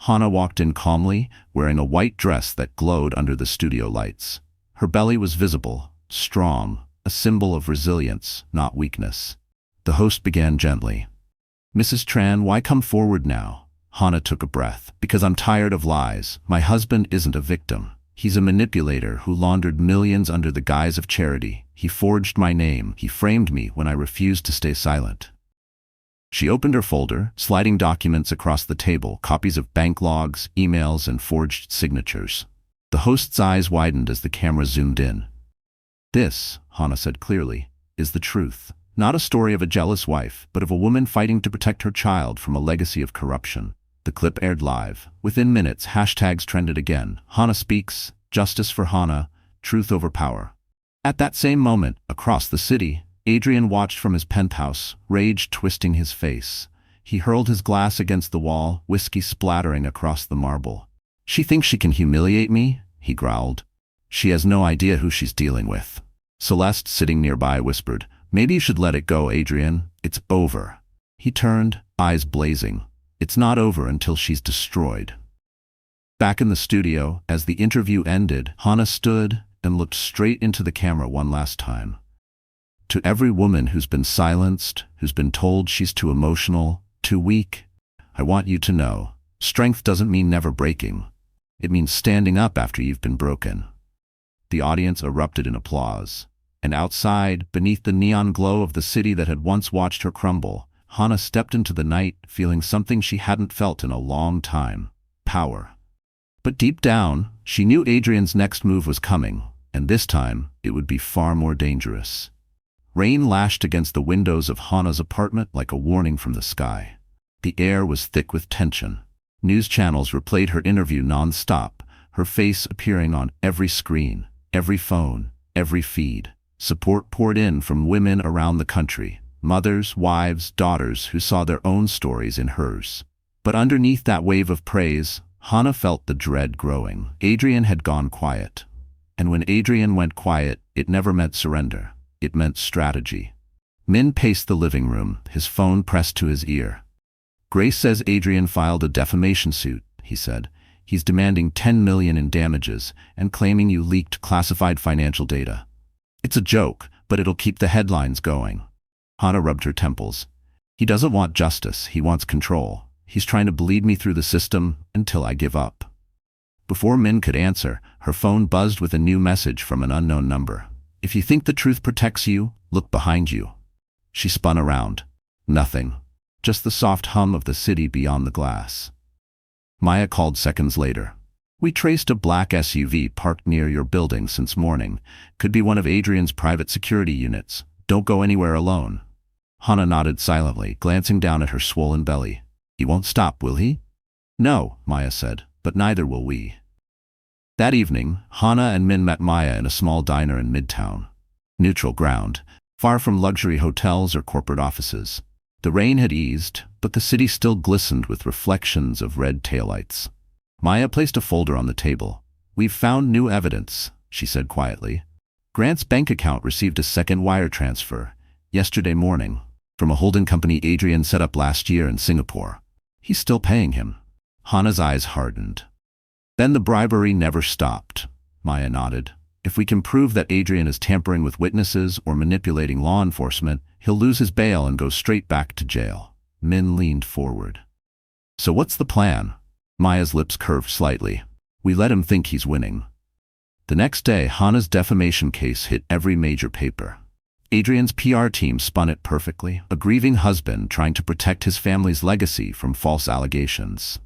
Hana walked in calmly, wearing a white dress that glowed under the studio lights. Her belly was visible, strong, a symbol of resilience, not weakness. The host began gently. "Mrs. Tran, why come forward now?" Hana took a breath. "Because I'm tired of lies. My husband isn't a victim. He's a manipulator who laundered millions under the guise of charity. He forged my name. He framed me when I refused to stay silent." She opened her folder, sliding documents across the table, copies of bank logs, emails, and forged signatures. The host's eyes widened as the camera zoomed in. "This," Hana said clearly, "is the truth. Not a story of a jealous wife, but of a woman fighting to protect her child from a legacy of corruption." The clip aired live. Within minutes, hashtags trended again. "Hana speaks," "Justice for Hana," "Truth over power." At that same moment, across the city, Adrian watched from his penthouse, rage twisting his face. He hurled his glass against the wall, whiskey splattering across the marble. "She thinks she can humiliate me?" he growled. "She has no idea who she's dealing with." Celeste, sitting nearby, whispered, "Maybe you should let it go, Adrian. It's over." He turned, eyes blazing. "It's not over until she's destroyed." Back in the studio, as the interview ended, Hannah stood and looked straight into the camera one last time. "To every woman who's been silenced, who's been told she's too emotional, too weak, I want you to know, strength doesn't mean never breaking. It means standing up after you've been broken." The audience erupted in applause. And outside, beneath the neon glow of the city that had once watched her crumble, Hannah stepped into the night, feeling something she hadn't felt in a long time: power. But deep down, she knew Adrian's next move was coming, and this time, it would be far more dangerous. Rain lashed against the windows of Hannah's apartment like a warning from the sky. The air was thick with tension. News channels replayed her interview non-stop, her face appearing on every screen, every phone, every feed. Support poured in from women around the country, mothers, wives, daughters who saw their own stories in hers. But underneath that wave of praise, Hannah felt the dread growing. Adrian had gone quiet. And when Adrian went quiet, it never meant surrender. It meant strategy. Min paced the living room, his phone pressed to his ear. "Grace says Adrian filed a defamation suit," he said. "He's demanding $10 million in damages and claiming you leaked classified financial data. It's a joke, but it'll keep the headlines going." Hannah rubbed her temples. "He doesn't want justice, he wants control. He's trying to bleed me through the system until I give up." Before Min could answer, her phone buzzed with a new message from an unknown number. "If you think the truth protects you, look behind you." She spun around. Nothing. Just the soft hum of the city beyond the glass. Maya called seconds later. "We traced a black SUV parked near your building since morning. Could be one of Adrian's private security units. Don't go anywhere alone." Hannah nodded silently, glancing down at her swollen belly. "He won't stop, will he?" "No," Maya said, "but neither will we." That evening, Hannah and Min met Maya in a small diner in Midtown. Neutral ground, far from luxury hotels or corporate offices. The rain had eased, but the city still glistened with reflections of red taillights. Maya placed a folder on the table. "We've found new evidence," she said quietly. "Grant's bank account received a second wire transfer, yesterday morning, from a holding company Adrian set up last year in Singapore. He's still paying him." Hannah's eyes hardened. "Then the bribery never stopped," Maya nodded. "If we can prove that Adrian is tampering with witnesses or manipulating law enforcement, he'll lose his bail and go straight back to jail." Min leaned forward. "So what's the plan?" Maya's lips curved slightly. "We let him think he's winning." The next day, Hannah's defamation case hit every major paper. Adrian's PR team spun it perfectly, a grieving husband trying to protect his family's legacy from false allegations.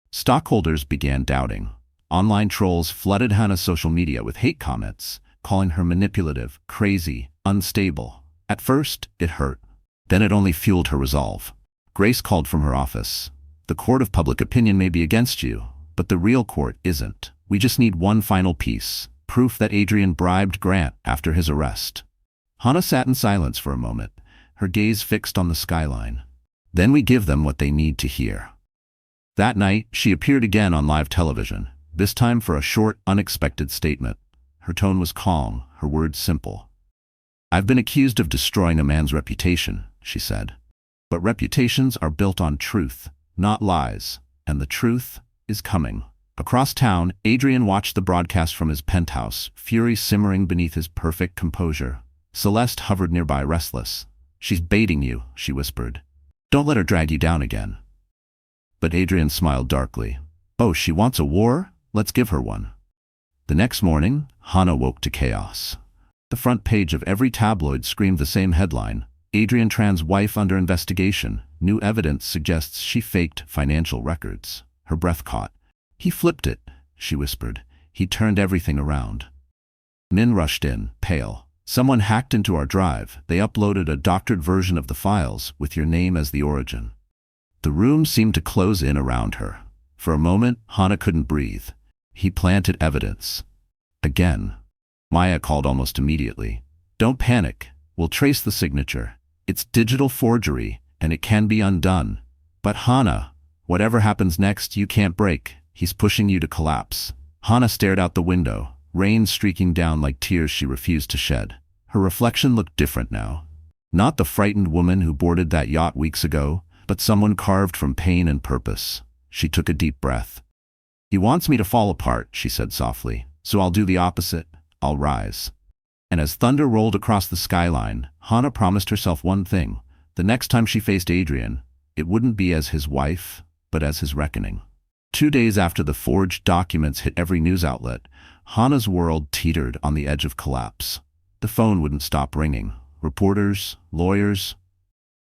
Stockholders began doubting. Online trolls flooded Hannah's social media with hate comments, calling her manipulative, crazy, unstable. At first, it hurt. Then it only fueled her resolve. Grace called from her office. "The court of public opinion may be against you, but the real court isn't. We just need one final piece, proof that Adrian bribed Grant after his arrest." Hannah sat in silence for a moment, her gaze fixed on the skyline. "Then we give them what they need to hear." That night, she appeared again on live television, this time for a short, unexpected statement. Her tone was calm, her words simple. "I've been accused of destroying a man's reputation," she said. "But reputations are built on truth, not lies, and the truth is coming." Across town, Adrian watched the broadcast from his penthouse, fury simmering beneath his perfect composure. Celeste hovered nearby, restless. "She's baiting you," she whispered. "Don't let her drag you down again." But Adrian smiled darkly. "Oh, she wants a war? Let's give her one." The next morning, Hannah woke to chaos. The front page of every tabloid screamed the same headline: "Adrian Tran's wife under investigation. New evidence suggests she faked financial records." Her breath caught. "He flipped it," she whispered. "He turned everything around." Min rushed in, pale. "Someone hacked into our drive. They uploaded a doctored version of the files, with your name as the origin." The room seemed to close in around her. For a moment, Hannah couldn't breathe. He planted evidence. Again. Maya called almost immediately. Don't panic. We'll trace the signature. It's digital forgery, and it can be undone. But Hana, whatever happens next, you can't break. He's pushing you to collapse. Hana stared out the window, rain streaking down like tears she refused to shed. Her reflection looked different now. Not the frightened woman who boarded that yacht weeks ago, but someone carved from pain and purpose. She took a deep breath. He wants me to fall apart, she said softly, so I'll do the opposite. I'll rise. And as thunder rolled across the skyline, Hana promised herself one thing. The next time she faced Adrian, it wouldn't be as his wife, but as his reckoning. 2 days after the forged documents hit every news outlet, Hana's world teetered on the edge of collapse. The phone wouldn't stop ringing. Reporters, lawyers,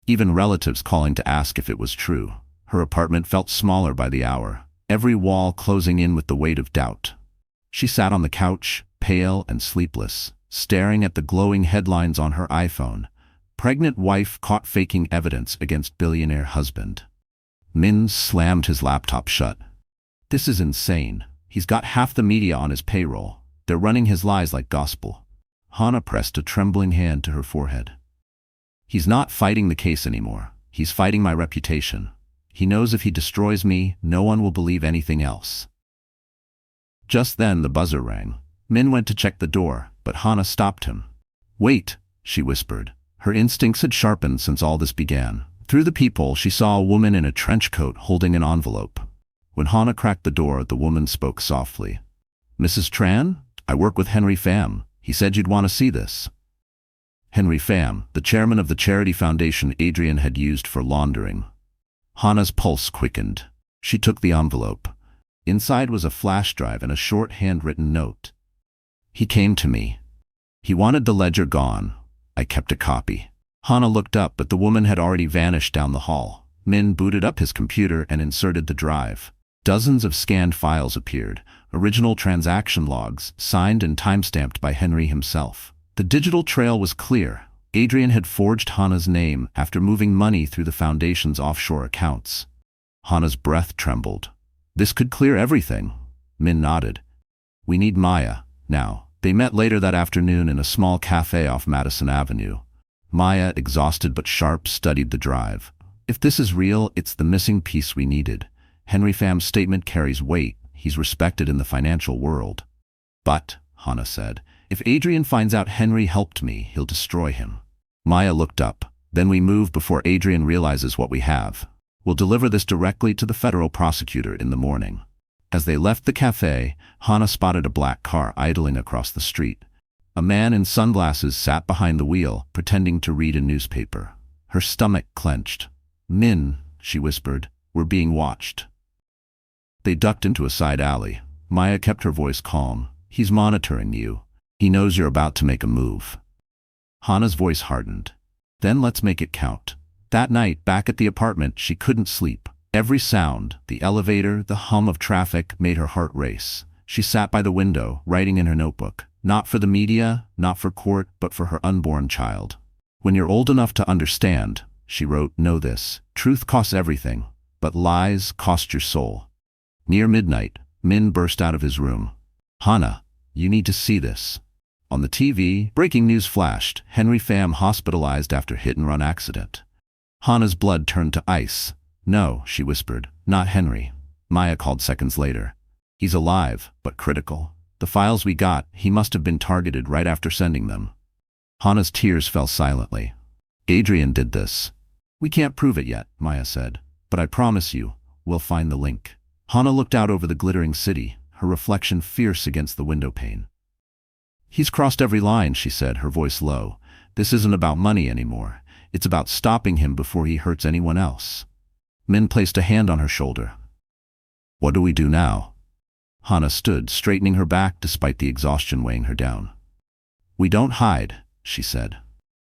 even relatives calling to ask if it was true. Her apartment felt smaller by the hour, every wall closing in with the weight of doubt. She sat on the couch, pale and sleepless, staring at the glowing headlines on her iPhone. Pregnant wife caught faking evidence against billionaire husband. Min slammed his laptop shut. This is insane. He's got half the media on his payroll. They're running his lies like gospel. Hana pressed a trembling hand to her forehead. He's not fighting the case anymore. He's fighting my reputation. He knows if he destroys me, no one will believe anything else. Just then the buzzer rang. Min went to check the door, but Hana stopped him. Wait, she whispered. Her instincts had sharpened since all this began. Through the peephole, she saw a woman in a trench coat holding an envelope. When Hana cracked the door, the woman spoke softly. Mrs. Tran, I work with Henry Pham. He said you'd want to see this. Henry Pham, the chairman of the charity foundation Adrian had used for laundering. Hana's pulse quickened. She took the envelope. Inside was a flash drive and a short handwritten note. He came to me. He wanted the ledger gone. I kept a copy. Hana looked up, but the woman had already vanished down the hall. Min booted up his computer and inserted the drive. Dozens of scanned files appeared, original transaction logs, signed and timestamped by Henry himself. The digital trail was clear. Adrian had forged Hana's name after moving money through the foundation's offshore accounts. Hana's breath trembled. This could clear everything. Min nodded. We need Maya, now. They met later that afternoon in a small cafe off Madison Avenue. Maya, exhausted but sharp, studied the drive. If this is real, it's the missing piece we needed. Henry Pham's statement carries weight. He's respected in the financial world. But, Hana said, if Adrian finds out Henry helped me, he'll destroy him. Maya looked up. Then we move before Adrian realizes what we have. We'll deliver this directly to the federal prosecutor in the morning. As they left the cafe, Hana spotted a black car idling across the street. A man in sunglasses sat behind the wheel, pretending to read a newspaper. Her stomach clenched. Min, she whispered, we're being watched. They ducked into a side alley. Maya kept her voice calm. He's monitoring you. He knows you're about to make a move. Hana's voice hardened. Then let's make it count. That night, back at the apartment, she couldn't sleep. Every sound, the elevator, the hum of traffic, made her heart race. She sat by the window, writing in her notebook. Not for the media, not for court, but for her unborn child. When you're old enough to understand, she wrote, know this. Truth costs everything, but lies cost your soul. Near midnight, Min burst out of his room. Hana, you need to see this. On the TV, breaking news flashed. Henry Pham hospitalized after hit-and-run accident. Hana's blood turned to ice. No, she whispered, not Henry. Maya called seconds later. He's alive, but critical. The files we got, he must have been targeted right after sending them. Hana's tears fell silently. Adrian did this. We can't prove it yet, Maya said, but I promise you, we'll find the link. Hana looked out over the glittering city, her reflection fierce against the window pane. He's crossed every line, she said, her voice low. This isn't about money anymore. It's about stopping him before he hurts anyone else. Min placed a hand on her shoulder. What do we do now? Hana stood, straightening her back despite the exhaustion weighing her down. We don't hide, she said.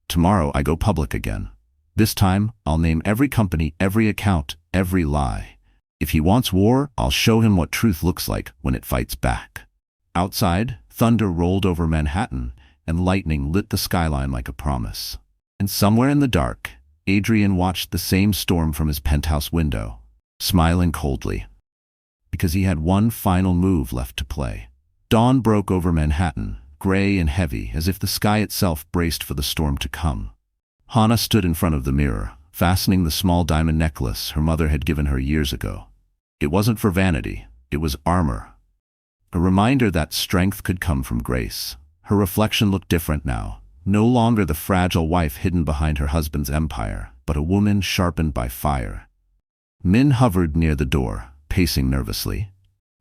Tomorrow I go public again. This time, I'll name every company, every account, every lie. If he wants war, I'll show him what truth looks like when it fights back. Outside, thunder rolled over Manhattan, and lightning lit the skyline like a promise. And somewhere in the dark, Adrian watched the same storm from his penthouse window, smiling coldly. Because he had one final move left to play. Dawn broke over Manhattan, gray and heavy, as if the sky itself braced for the storm to come. Hana stood in front of the mirror, fastening the small diamond necklace her mother had given her years ago. It wasn't for vanity, it was armor. A reminder that strength could come from grace. Her reflection looked different now. No longer the fragile wife hidden behind her husband's empire, but a woman sharpened by fire. Min hovered near the door, pacing nervously.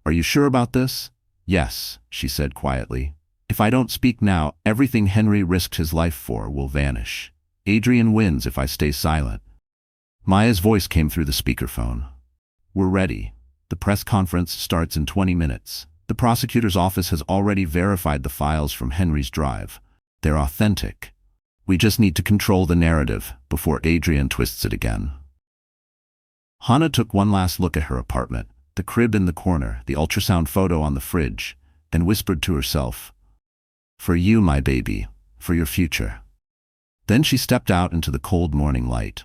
"Are you sure about this?" "Yes," she said quietly. "If I don't speak now, everything Henry risked his life for will vanish. Adrian wins if I stay silent." Maya's voice came through the speakerphone. "We're ready. The press conference starts in 20 minutes. The prosecutor's office has already verified the files from Henry's drive. They're authentic. We just need to control the narrative before Adrian twists it again." Hana took one last look at her apartment, the crib in the corner, the ultrasound photo on the fridge, then whispered to herself, "For you, my baby, for your future." Then she stepped out into the cold morning light.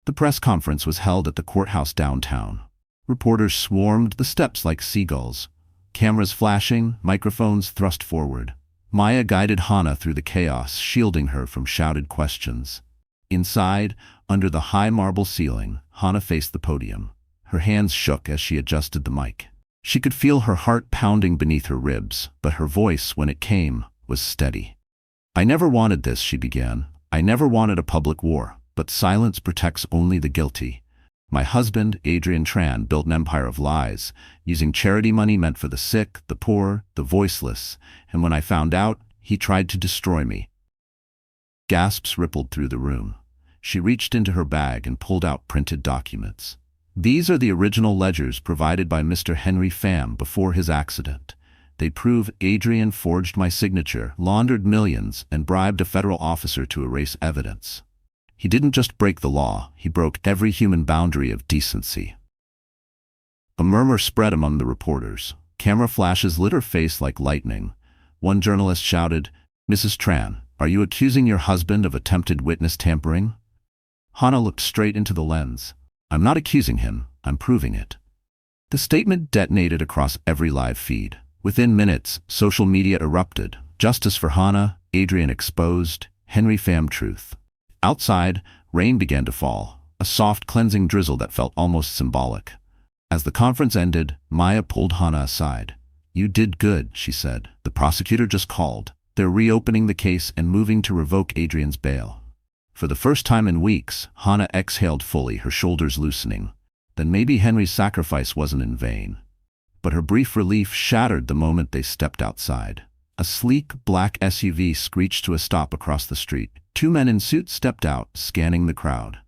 The press conference was held at the courthouse downtown. Reporters swarmed the steps like seagulls, cameras flashing, microphones thrust forward. Maya guided Hana through the chaos, shielding her from shouted questions. Inside, under the high marble ceiling, Hana faced the podium. Her hands shook as she adjusted the mic. She could feel her heart pounding beneath her ribs, but her voice, when it came, was steady. "I never wanted this," she began. "I never wanted a public war, but silence protects only the guilty. My husband, Adrian Tran, built an empire of lies, using charity money meant for the sick, the poor, the voiceless, and when I found out, he tried to destroy me." Gasps rippled through the room. She reached into her bag and pulled out printed documents. "These are the original ledgers provided by Mr. Henry Pham before his accident. They prove Adrian forged my signature, laundered millions, and bribed a federal officer to erase evidence. He didn't just break the law, he broke every human boundary of decency." A murmur spread among the reporters. Camera flashes lit her face like lightning. One journalist shouted, "Mrs. Tran, are you accusing your husband of attempted witness tampering?" Hana looked straight into the lens. "I'm not accusing him, I'm proving it." The statement detonated across every live feed. Within minutes, social media erupted. Justice for Hana, Adrian exposed, Henry Pham truth. Outside, rain began to fall, a soft cleansing drizzle that felt almost symbolic. As the conference ended, Maya pulled Hana aside. "You did good," she said. "The prosecutor just called. They're reopening the case and moving to revoke Adrian's bail." For the first time in weeks, Hana exhaled fully, her shoulders loosening. Then maybe Henry's sacrifice wasn't in vain. But her brief relief shattered the moment they stepped outside. A sleek, black SUV screeched to a stop across the street. Two men in suits stepped out, scanning the crowd.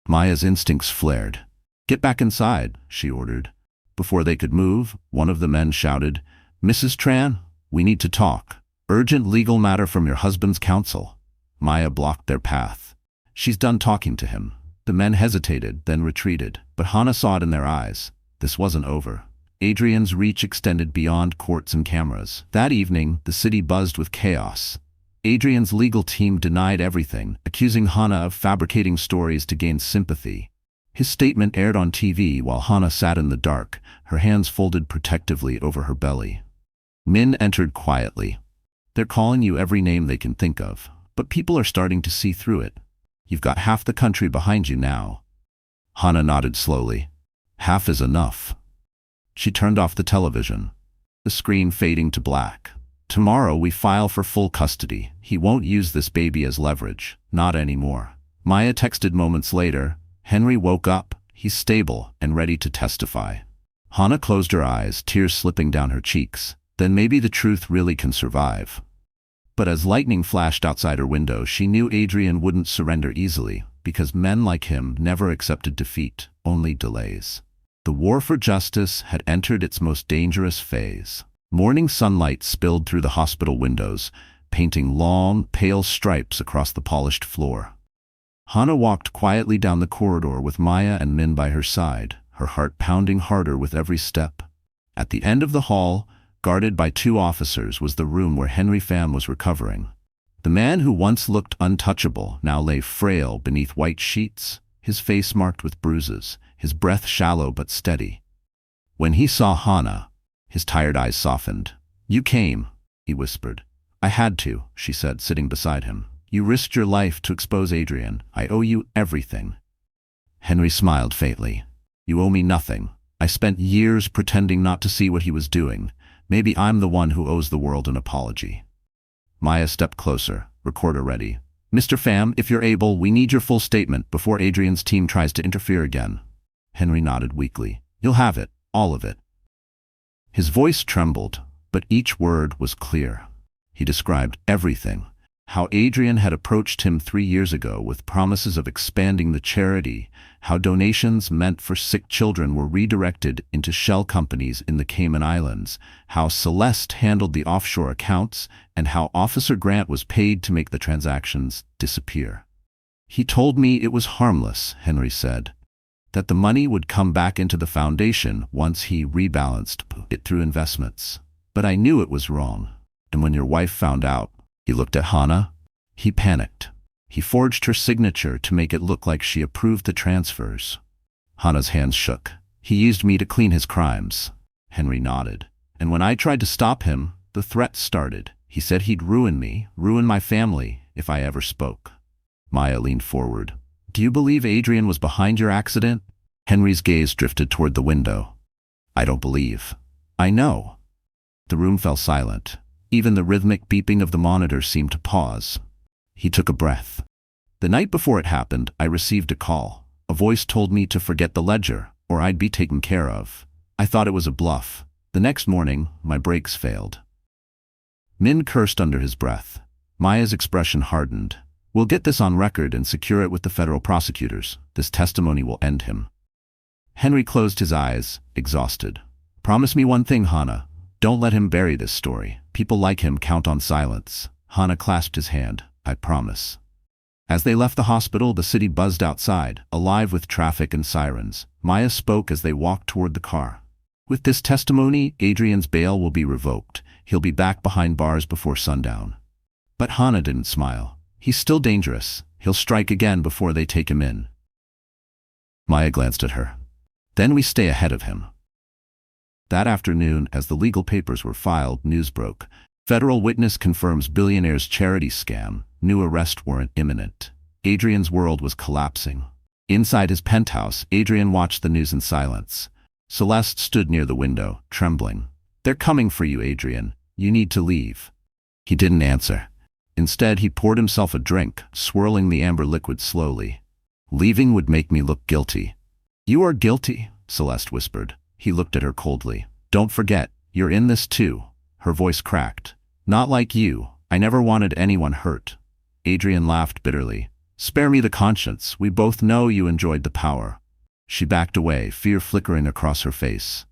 Maya's instincts flared. "Get back inside," she ordered. Before they could move, one of the men shouted, "Mrs. Tran, we need to talk. Urgent legal matter from your husband's counsel." Maya blocked their path. "She's done talking to him." The men hesitated, then retreated, but Hana saw it in their eyes. This wasn't over. Adrian's reach extended beyond courts and cameras. That evening, the city buzzed with chaos. Adrian's legal team denied everything, accusing Hana of fabricating stories to gain sympathy. His statement aired on TV while Hana sat in the dark, her hands folded protectively over her belly. Min entered quietly. "They're calling you every name they can think of, but people are starting to see through it. You've got half the country behind you now." Hana nodded slowly. "Half is enough." She turned off the television, the screen fading to black. "Tomorrow we file for full custody. He won't use this baby as leverage. Not anymore." Maya texted moments later. Henry woke up. He's stable and ready to testify. Hana closed her eyes, tears slipping down her cheeks. Then maybe the truth really can survive. But as lightning flashed outside her window, she knew Adrian wouldn't surrender easily, because men like him never accepted defeat, only delays. The war for justice had entered its most dangerous phase. Morning sunlight spilled through the hospital windows, painting long, pale stripes across the polished floor. Hana walked quietly down the corridor with Maya and Min by her side, her heart pounding harder with every step. At the end of the hall, guarded by two officers, was the room where Henry Pham was recovering. The man who once looked untouchable now lay frail beneath white sheets, his face marked with bruises, his breath shallow but steady. When he saw Hana, his tired eyes softened. "You came," he whispered. I had to, she said, sitting beside him. You risked your life to expose Adrian. I owe you everything. Henry smiled faintly. You owe me nothing. I spent years pretending not to see what he was doing. Maybe I'm the one who owes the world an apology. Maya stepped closer, recorder ready. Mr. Pham, if you're able, we need your full statement before Adrian's team tries to interfere again. Henry nodded weakly. You'll have it, all of it. His voice trembled, but each word was clear. He described everything. How Adrian had approached him 3 years ago with promises of expanding the charity, how donations meant for sick children were redirected into shell companies in the Cayman Islands, how Celeste handled the offshore accounts, and how Officer Grant was paid to make the transactions disappear. He told me it was harmless, Henry said, that the money would come back into the foundation once he rebalanced it through investments. But I knew it was wrong. And when your wife found out, he looked at Hannah. He panicked. He forged her signature to make it look like she approved the transfers. Hannah's hands shook. He used me to clean his crimes. Henry nodded. And when I tried to stop him, the threats started. He said he'd ruin me, ruin my family, if I ever spoke. Maya leaned forward. Do you believe Adrian was behind your accident? Henry's gaze drifted toward the window. I don't believe. I know. The room fell silent. Even the rhythmic beeping of the monitor seemed to pause. He took a breath. The night before it happened, I received a call. A voice told me to forget the ledger, or I'd be taken care of. I thought it was a bluff. The next morning, my brakes failed. Min cursed under his breath. Maya's expression hardened. We'll get this on record and secure it with the federal prosecutors. This testimony will end him. Henry closed his eyes, exhausted. Promise me one thing, Hannah. Don't let him bury this story. People like him count on silence. Hannah clasped his hand. I promise. As they left the hospital, the city buzzed outside, alive with traffic and sirens. Maya spoke as they walked toward the car. With this testimony, Adrian's bail will be revoked. He'll be back behind bars before sundown. But Hannah didn't smile. He's still dangerous. He'll strike again before they take him in. Maya glanced at her. Then we stay ahead of him. That afternoon, as the legal papers were filed, news broke. Federal witness confirms Billionaire's charity scam. New arrest warrant imminent. Adrian's world was collapsing. Inside his penthouse, Adrian watched the news in silence. Celeste stood near the window, trembling. They're coming for you, Adrian. You need to leave. He didn't answer. Instead, he poured himself a drink, swirling the amber liquid slowly. Leaving would make me look guilty. You are guilty, Celeste whispered. He looked at her coldly. Don't forget, you're in this too. Her voice cracked. Not like you. I never wanted anyone hurt. Adrian laughed bitterly. Spare me the conscience. We both know you enjoyed the power. She backed away, fear flickering across her face.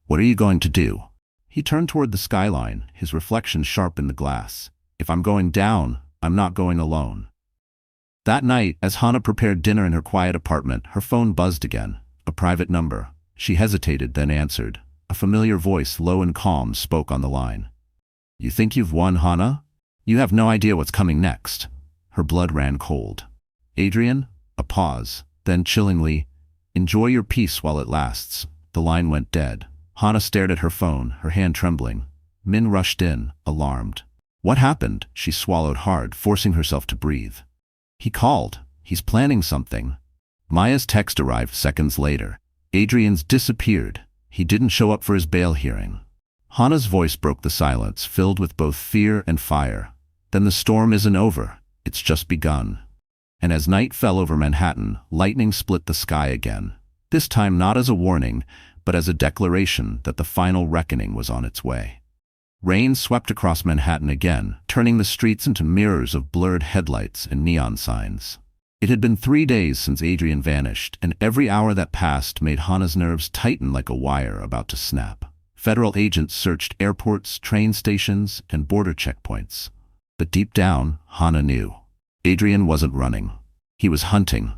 What are you going to do? He turned toward the skyline, his reflection sharp in the glass. If I'm going down, I'm not going alone. That night, as Hannah prepared dinner in her quiet apartment, her phone buzzed again. A private number. She hesitated, then answered. A familiar voice, low and calm, spoke on the line. You think you've won, Hannah? You have no idea what's coming next. Her blood ran cold. Adrian? A pause. Then chillingly, enjoy your peace while it lasts. The line went dead. Hannah stared at her phone, her hand trembling. Min rushed in, alarmed. What happened? She swallowed hard, forcing herself to breathe. He called. He's planning something. Maya's text arrived seconds later. Adrian's disappeared. He didn't show up for his bail hearing. Hannah's voice broke the silence, filled with both fear and fire. Then the storm isn't over. It's just begun. And as night fell over Manhattan, lightning split the sky again. This time not as a warning, but as a declaration that the final reckoning was on its way. Rain swept across Manhattan again, turning the streets into mirrors of blurred headlights and neon signs. It had been 3 days since Adrian vanished, and every hour that passed made Hannah's nerves tighten like a wire about to snap. Federal agents searched airports, train stations, and border checkpoints. But deep down, Hannah knew. Adrian wasn't running. He was hunting.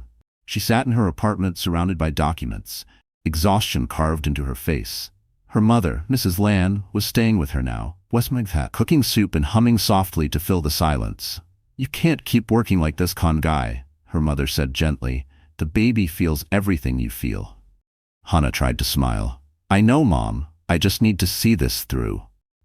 She sat in her apartment surrounded by documents, exhaustion carved into her face. Her mother, Mrs. Lan, was staying with her now, cooking soup and humming softly to fill the silence. You can't keep working like this, Guy, her mother said gently. The baby feels everything you feel. Hannah tried to smile. I know, Mom. I just need to see this through.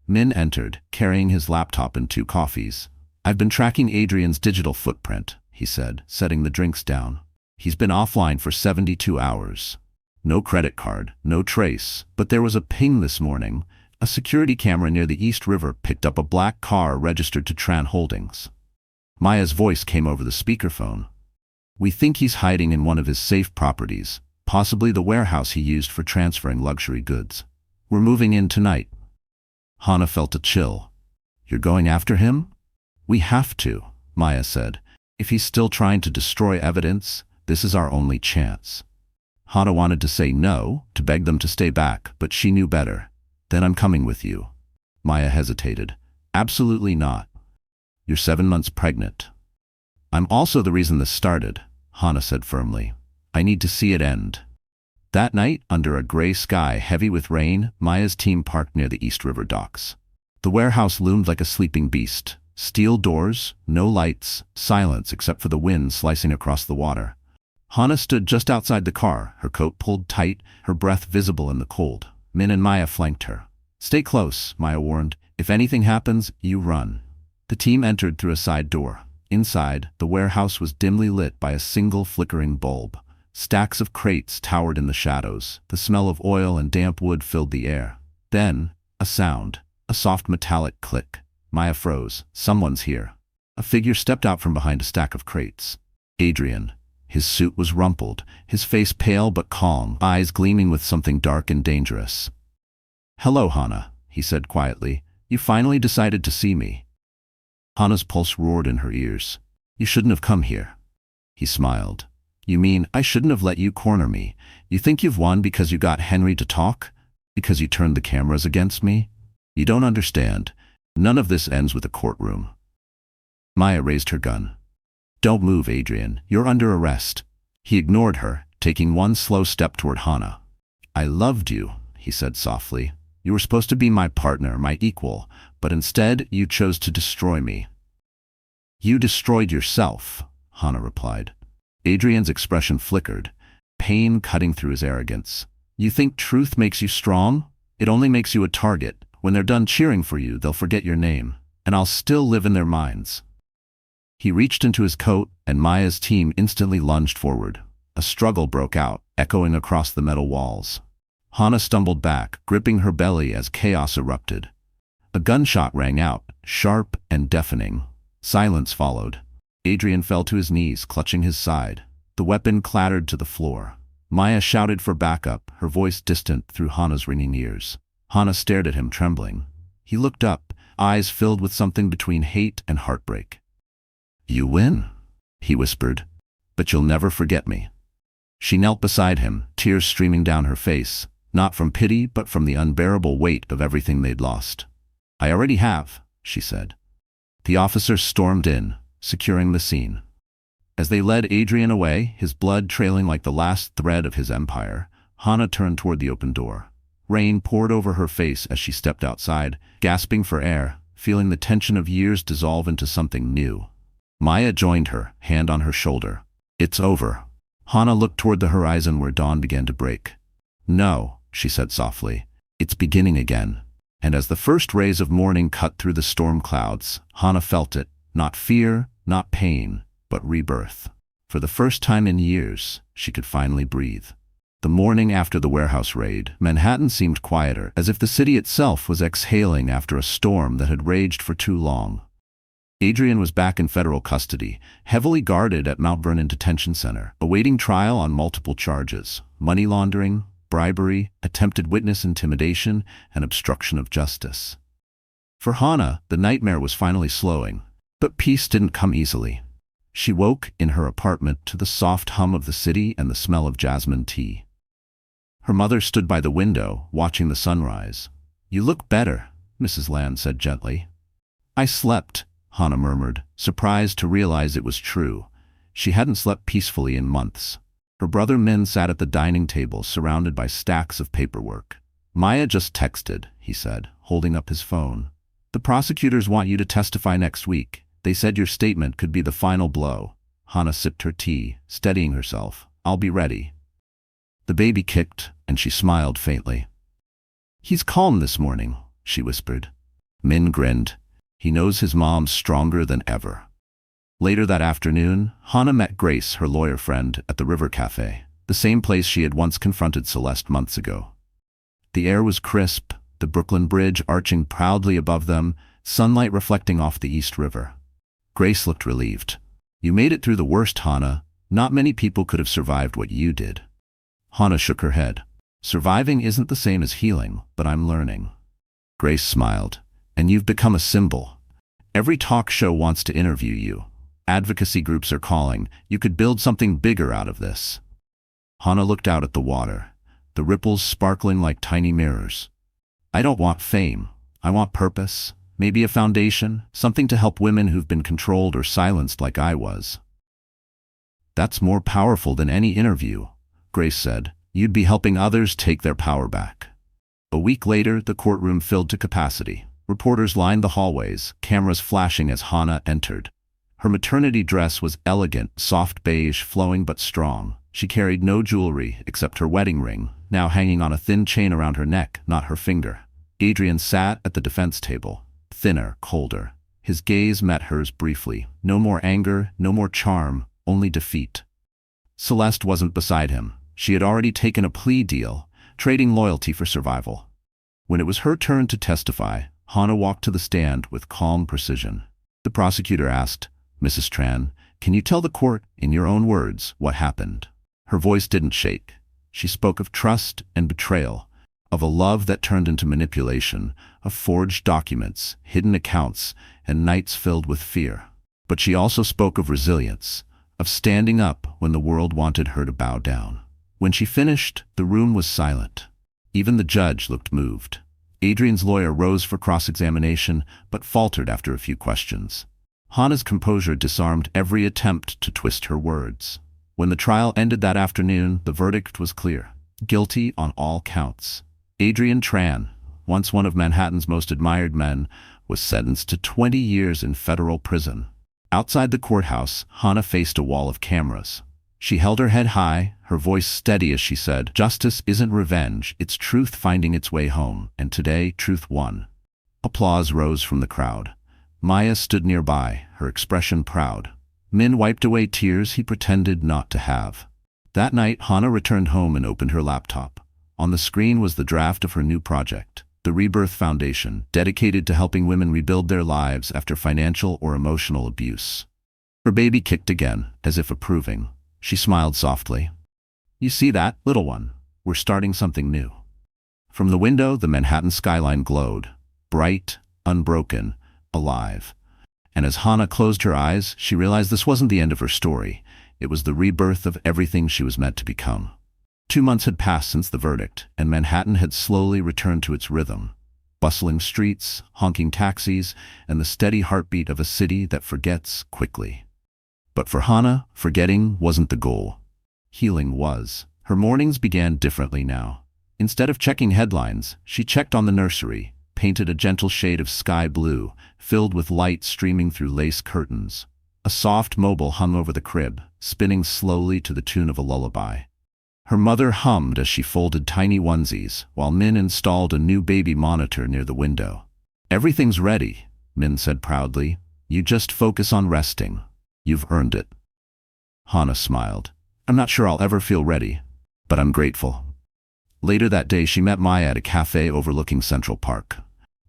Min entered, carrying his laptop and 2 coffees. "I've been tracking Adrian's digital footprint," he said, setting the drinks down. "He's been offline for 72 hours. No credit card, no trace, but there was a ping this morning. A security camera near the East River picked up a black car registered to Tran Holdings." Maya's voice came over the speakerphone. "We think he's hiding in one of his safe properties, possibly the warehouse he used for transferring luxury goods. We're moving in tonight." Hana felt a chill. "You're going after him?" "We have to," Maya said. "If he's still trying to destroy evidence, this is our only chance." Hana wanted to say no, to beg them to stay back, but she knew better. "Then I'm coming with you." Maya hesitated. "Absolutely not. You're 7 months pregnant." "I'm also the reason this started," Hana said firmly. "I need to see it end." That night, under a gray sky heavy with rain, Maya's team parked near the East River docks. The warehouse loomed like a sleeping beast. Steel doors, no lights, silence except for the wind slicing across the water. Hana stood just outside the car, her coat pulled tight, her breath visible in the cold. Min and Maya flanked her. "Stay close," Maya warned. "If anything happens, you run." The team entered through a side door. Inside, the warehouse was dimly lit by a single flickering bulb. Stacks of crates towered in the shadows. The smell of oil and damp wood filled the air. Then, a sound, a soft metallic click. Maya froze. "Someone's here." A figure stepped out from behind a stack of crates. Adrian. His suit was rumpled, his face pale but calm, eyes gleaming with something dark and dangerous. "Hello, Hana," he said quietly. "You finally decided to see me." Hana's pulse roared in her ears. "You shouldn't have come here." He smiled. "You mean I shouldn't have let you corner me? You think you've won because you got Henry to talk? Because you turned the cameras against me? You don't understand. None of this ends with a courtroom." Maya raised her gun. "Don't move, Adrian. You're under arrest." He ignored her, taking one slow step toward Hana. "I loved you," he said softly. "You were supposed to be my partner, my equal, but instead you chose to destroy me." "You destroyed yourself," Hana replied. Adrian's expression flickered, pain cutting through his arrogance. "You think truth makes you strong? It only makes you a target. When they're done cheering for you, they'll forget your name, and I'll still live in their minds." He reached into his coat, and Maya's team instantly lunged forward. A struggle broke out, echoing across the metal walls. Hana stumbled back, gripping her belly as chaos erupted. A gunshot rang out, sharp and deafening. Silence followed. Adrian fell to his knees, clutching his side. The weapon clattered to the floor. Maya shouted for backup, her voice distant through Hana's ringing ears. Hana stared at him, trembling. He looked up, eyes filled with something between hate and heartbreak. "You win," he whispered, "but you'll never forget me." She knelt beside him, tears streaming down her face, not from pity but from the unbearable weight of everything they'd lost. "I already have," she said. The officers stormed in, securing the scene. As they led Adrian away, his blood trailing like the last thread of his empire, Hana turned toward the open door. Rain poured over her face as she stepped outside, gasping for air, feeling the tension of years dissolve into something new. Maya joined her, hand on her shoulder. "It's over." Hana looked toward the horizon where dawn began to break. "No," she said softly. "It's beginning again." And as the first rays of morning cut through the storm clouds, Hana felt it, not fear, not pain, but rebirth. For the first time in years, she could finally breathe. The morning after the warehouse raid, Manhattan seemed quieter, as if the city itself was exhaling after a storm that had raged for too long. Adrian was back in federal custody, heavily guarded at Mount Vernon Detention Center, awaiting trial on multiple charges: money laundering, bribery, attempted witness intimidation, and obstruction of justice. For Hana, the nightmare was finally slowing, but peace didn't come easily. She woke in her apartment to the soft hum of the city and the smell of jasmine tea. Her mother stood by the window, watching the sunrise. "You look better," Mrs. Land said gently. "I slept," Hana murmured, surprised to realize it was true. She hadn't slept peacefully in months. Her brother Min sat at the dining table, surrounded by stacks of paperwork. "Maya just texted," he said, holding up his phone. "The prosecutors want you to testify next week. They said your statement could be the final blow." Hana sipped her tea, steadying herself. "I'll be ready." The baby kicked, and she smiled faintly. "He's calm this morning," she whispered. Min grinned. He knows his mom's stronger than ever. Later that afternoon, Hannah met Grace, her lawyer friend, at the River Cafe, the same place she had once confronted Celeste months ago. The air was crisp, the Brooklyn Bridge arching proudly above them, sunlight reflecting off the East River. Grace looked relieved. "You made it through the worst, Hannah. Not many people could have survived what you did." Hannah shook her head. "Surviving isn't the same as healing, but I'm learning." Grace smiled. "And you've become a symbol. Every talk show wants to interview you. Advocacy groups are calling. You could build something bigger out of this." Hannah looked out at the water, the ripples sparkling like tiny mirrors. "I don't want fame. I want purpose, maybe a foundation, something to help women who've been controlled or silenced like I was." "That's more powerful than any interview," Grace said. "You'd be helping others take their power back." A week later, the courtroom filled to capacity. Reporters lined the hallways, cameras flashing as Hannah entered. Her maternity dress was elegant, soft beige, flowing but strong. She carried no jewelry except her wedding ring, now hanging on a thin chain around her neck, not her finger. Adrian sat at the defense table, thinner, colder. His gaze met hers briefly. No more anger, no more charm, only defeat. Celeste wasn't beside him. She had already taken a plea deal, trading loyalty for survival. When it was her turn to testify, Hannah walked to the stand with calm precision. The prosecutor asked, "Mrs. Tran, can you tell the court, in your own words, what happened?" Her voice didn't shake. She spoke of trust and betrayal, of a love that turned into manipulation, of forged documents, hidden accounts, and nights filled with fear. But she also spoke of resilience, of standing up when the world wanted her to bow down. When she finished, the room was silent. Even the judge looked moved. Adrian's lawyer rose for cross-examination, but faltered after a few questions. Hannah's composure disarmed every attempt to twist her words. When the trial ended that afternoon, the verdict was clear. Guilty on all counts. Adrian Tran, once one of Manhattan's most admired men, was sentenced to 20 years in federal prison. Outside the courthouse, Hannah faced a wall of cameras. She held her head high, her voice steady as she said, "Justice isn't revenge, it's truth finding its way home, and today, truth won." Applause rose from the crowd. Maya stood nearby, her expression proud. Min wiped away tears he pretended not to have. That night, Hannah returned home and opened her laptop. On the screen was the draft of her new project, the Rebirth Foundation, dedicated to helping women rebuild their lives after financial or emotional abuse. Her baby kicked again, as if approving. She smiled softly. "You see that, little one? We're starting something new." From the window, the Manhattan skyline glowed, bright, unbroken, alive. And as Hannah closed her eyes, she realized this wasn't the end of her story. It was the rebirth of everything she was meant to become. 2 months had passed since the verdict, and Manhattan had slowly returned to its rhythm. Bustling streets, honking taxis, and the steady heartbeat of a city that forgets quickly. But for Hannah, forgetting wasn't the goal. Healing was. Her mornings began differently now. Instead of checking headlines, she checked on the nursery, painted a gentle shade of sky blue, filled with light streaming through lace curtains. A soft mobile hung over the crib, spinning slowly to the tune of a lullaby. Her mother hummed as she folded tiny onesies, while Min installed a new baby monitor near the window. "Everything's ready," Min said proudly. "You just focus on resting. You've earned it." Hannah smiled. "I'm not sure I'll ever feel ready, but I'm grateful." Later that day, she met Maya at a cafe overlooking Central Park.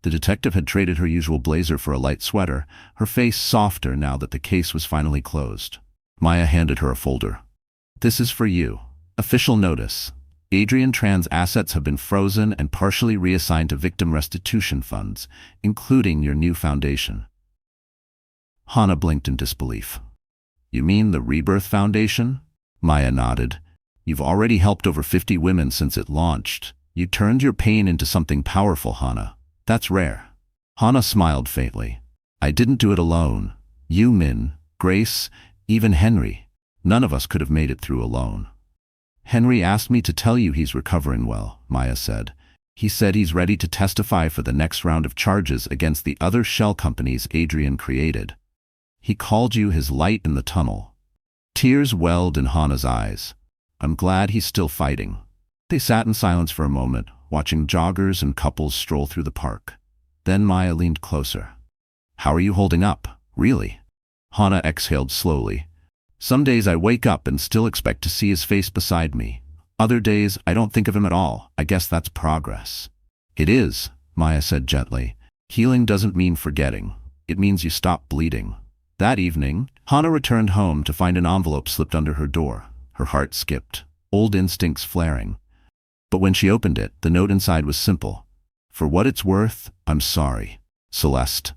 The detective had traded her usual blazer for a light sweater, her face softer now that the case was finally closed. Maya handed her a folder. "This is for you. Official notice. Adrian Tran's assets have been frozen and partially reassigned to victim restitution funds, including your new foundation." Hannah blinked in disbelief. "You mean the Rebirth Foundation?" Maya nodded. "You've already helped over 50 women since it launched. You turned your pain into something powerful, Hannah. That's rare." Hannah smiled faintly. "I didn't do it alone. You, Min, Grace, even Henry. None of us could have made it through alone." "Henry asked me to tell you he's recovering well," Maya said. "He said he's ready to testify for the next round of charges against the other shell companies Adrian created. He called you his light in the tunnel." Tears welled in Hannah's eyes. "I'm glad he's still fighting." They sat in silence for a moment, watching joggers and couples stroll through the park. Then Maya leaned closer. How are you holding up, really? Hana exhaled slowly. Some days I wake up and still expect to see his face beside me. Other days I don't think of him at all. I guess that's progress. It is, Maya said gently. Healing doesn't mean forgetting. It means you stop bleeding. That evening, Hana returned home to find an envelope slipped under her door. Her heart skipped, old instincts flaring. But when she opened it, the note inside was simple. For what it's worth, I'm sorry. Celeste.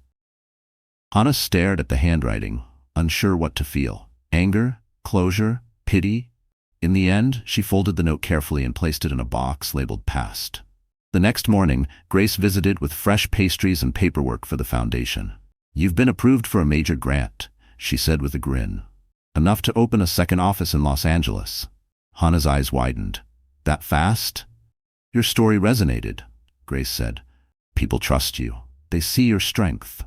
Hana stared at the handwriting, unsure what to feel. Anger? Closure? Pity? In the end, she folded the note carefully and placed it in a box labeled Past. The next morning, Grace visited with fresh pastries and paperwork for the foundation. You've been approved for a major grant, she said with a grin. Enough to open a second office in Los Angeles. Hana's eyes widened. That fast? Your story resonated, Grace said. People trust you. They see your strength.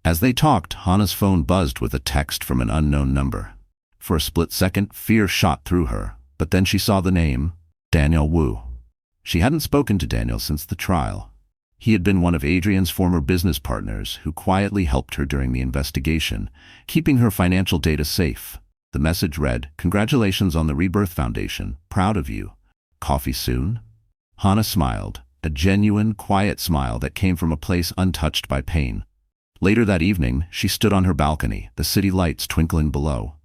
As they talked, Hana's phone buzzed with a text from an unknown number. For a split second, fear shot through her, but then she saw the name, Daniel Wu. She hadn't spoken to Daniel since the trial. He had been one of Adrian's former business partners who quietly helped her during the investigation, keeping her financial data safe. The message read, Congratulations on the Rebirth Foundation. Proud of you. Coffee soon? Hana smiled, a genuine, quiet smile that came from a place untouched by pain. Later that evening, she stood on her balcony, the city lights twinkling below.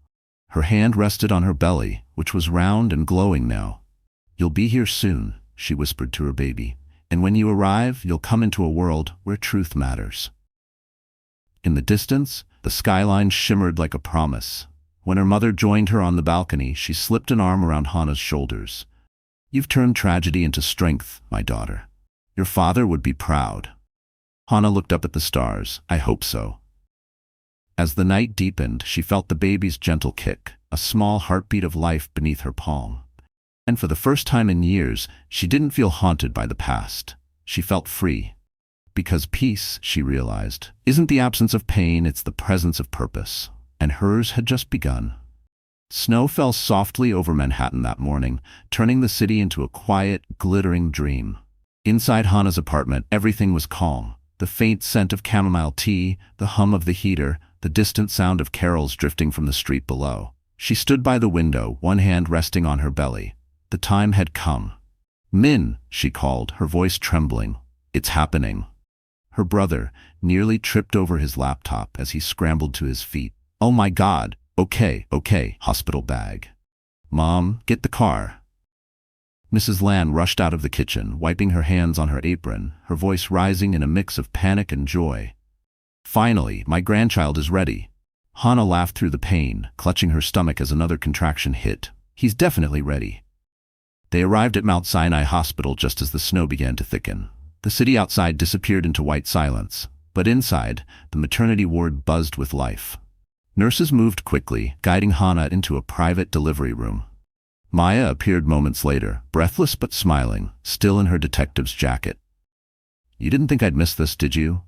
Her hand rested on her belly, which was round and glowing now. You'll be here soon, she whispered to her baby. And when you arrive, you'll come into a world where truth matters. In the distance, the skyline shimmered like a promise. When her mother joined her on the balcony, she slipped an arm around Hana's shoulders. You've turned tragedy into strength, my daughter. Your father would be proud. Hana looked up at the stars. I hope so. As the night deepened, she felt the baby's gentle kick, a small heartbeat of life beneath her palm. And for the first time in years, she didn't feel haunted by the past. She felt free. Because peace, she realized, isn't the absence of pain, it's the presence of purpose. And hers had just begun. Snow fell softly over Manhattan that morning, turning the city into a quiet, glittering dream. Inside Hana's apartment, everything was calm. The faint scent of chamomile tea, the hum of the heater, the distant sound of carols drifting from the street below. She stood by the window, one hand resting on her belly. The time had come. Min, she called, her voice trembling. It's happening. Her brother nearly tripped over his laptop as he scrambled to his feet. Oh my God, okay, hospital bag. Mom, get the car. Mrs. Lan rushed out of the kitchen, wiping her hands on her apron, her voice rising in a mix of panic and joy. Finally, my grandchild is ready. Hana laughed through the pain, clutching her stomach as another contraction hit. He's definitely ready. They arrived at Mount Sinai Hospital just as the snow began to thicken. The city outside disappeared into white silence, but inside, the maternity ward buzzed with life. Nurses moved quickly, guiding Hana into a private delivery room. Maya appeared moments later, breathless but smiling, still in her detective's jacket. You didn't think I'd miss this, did you?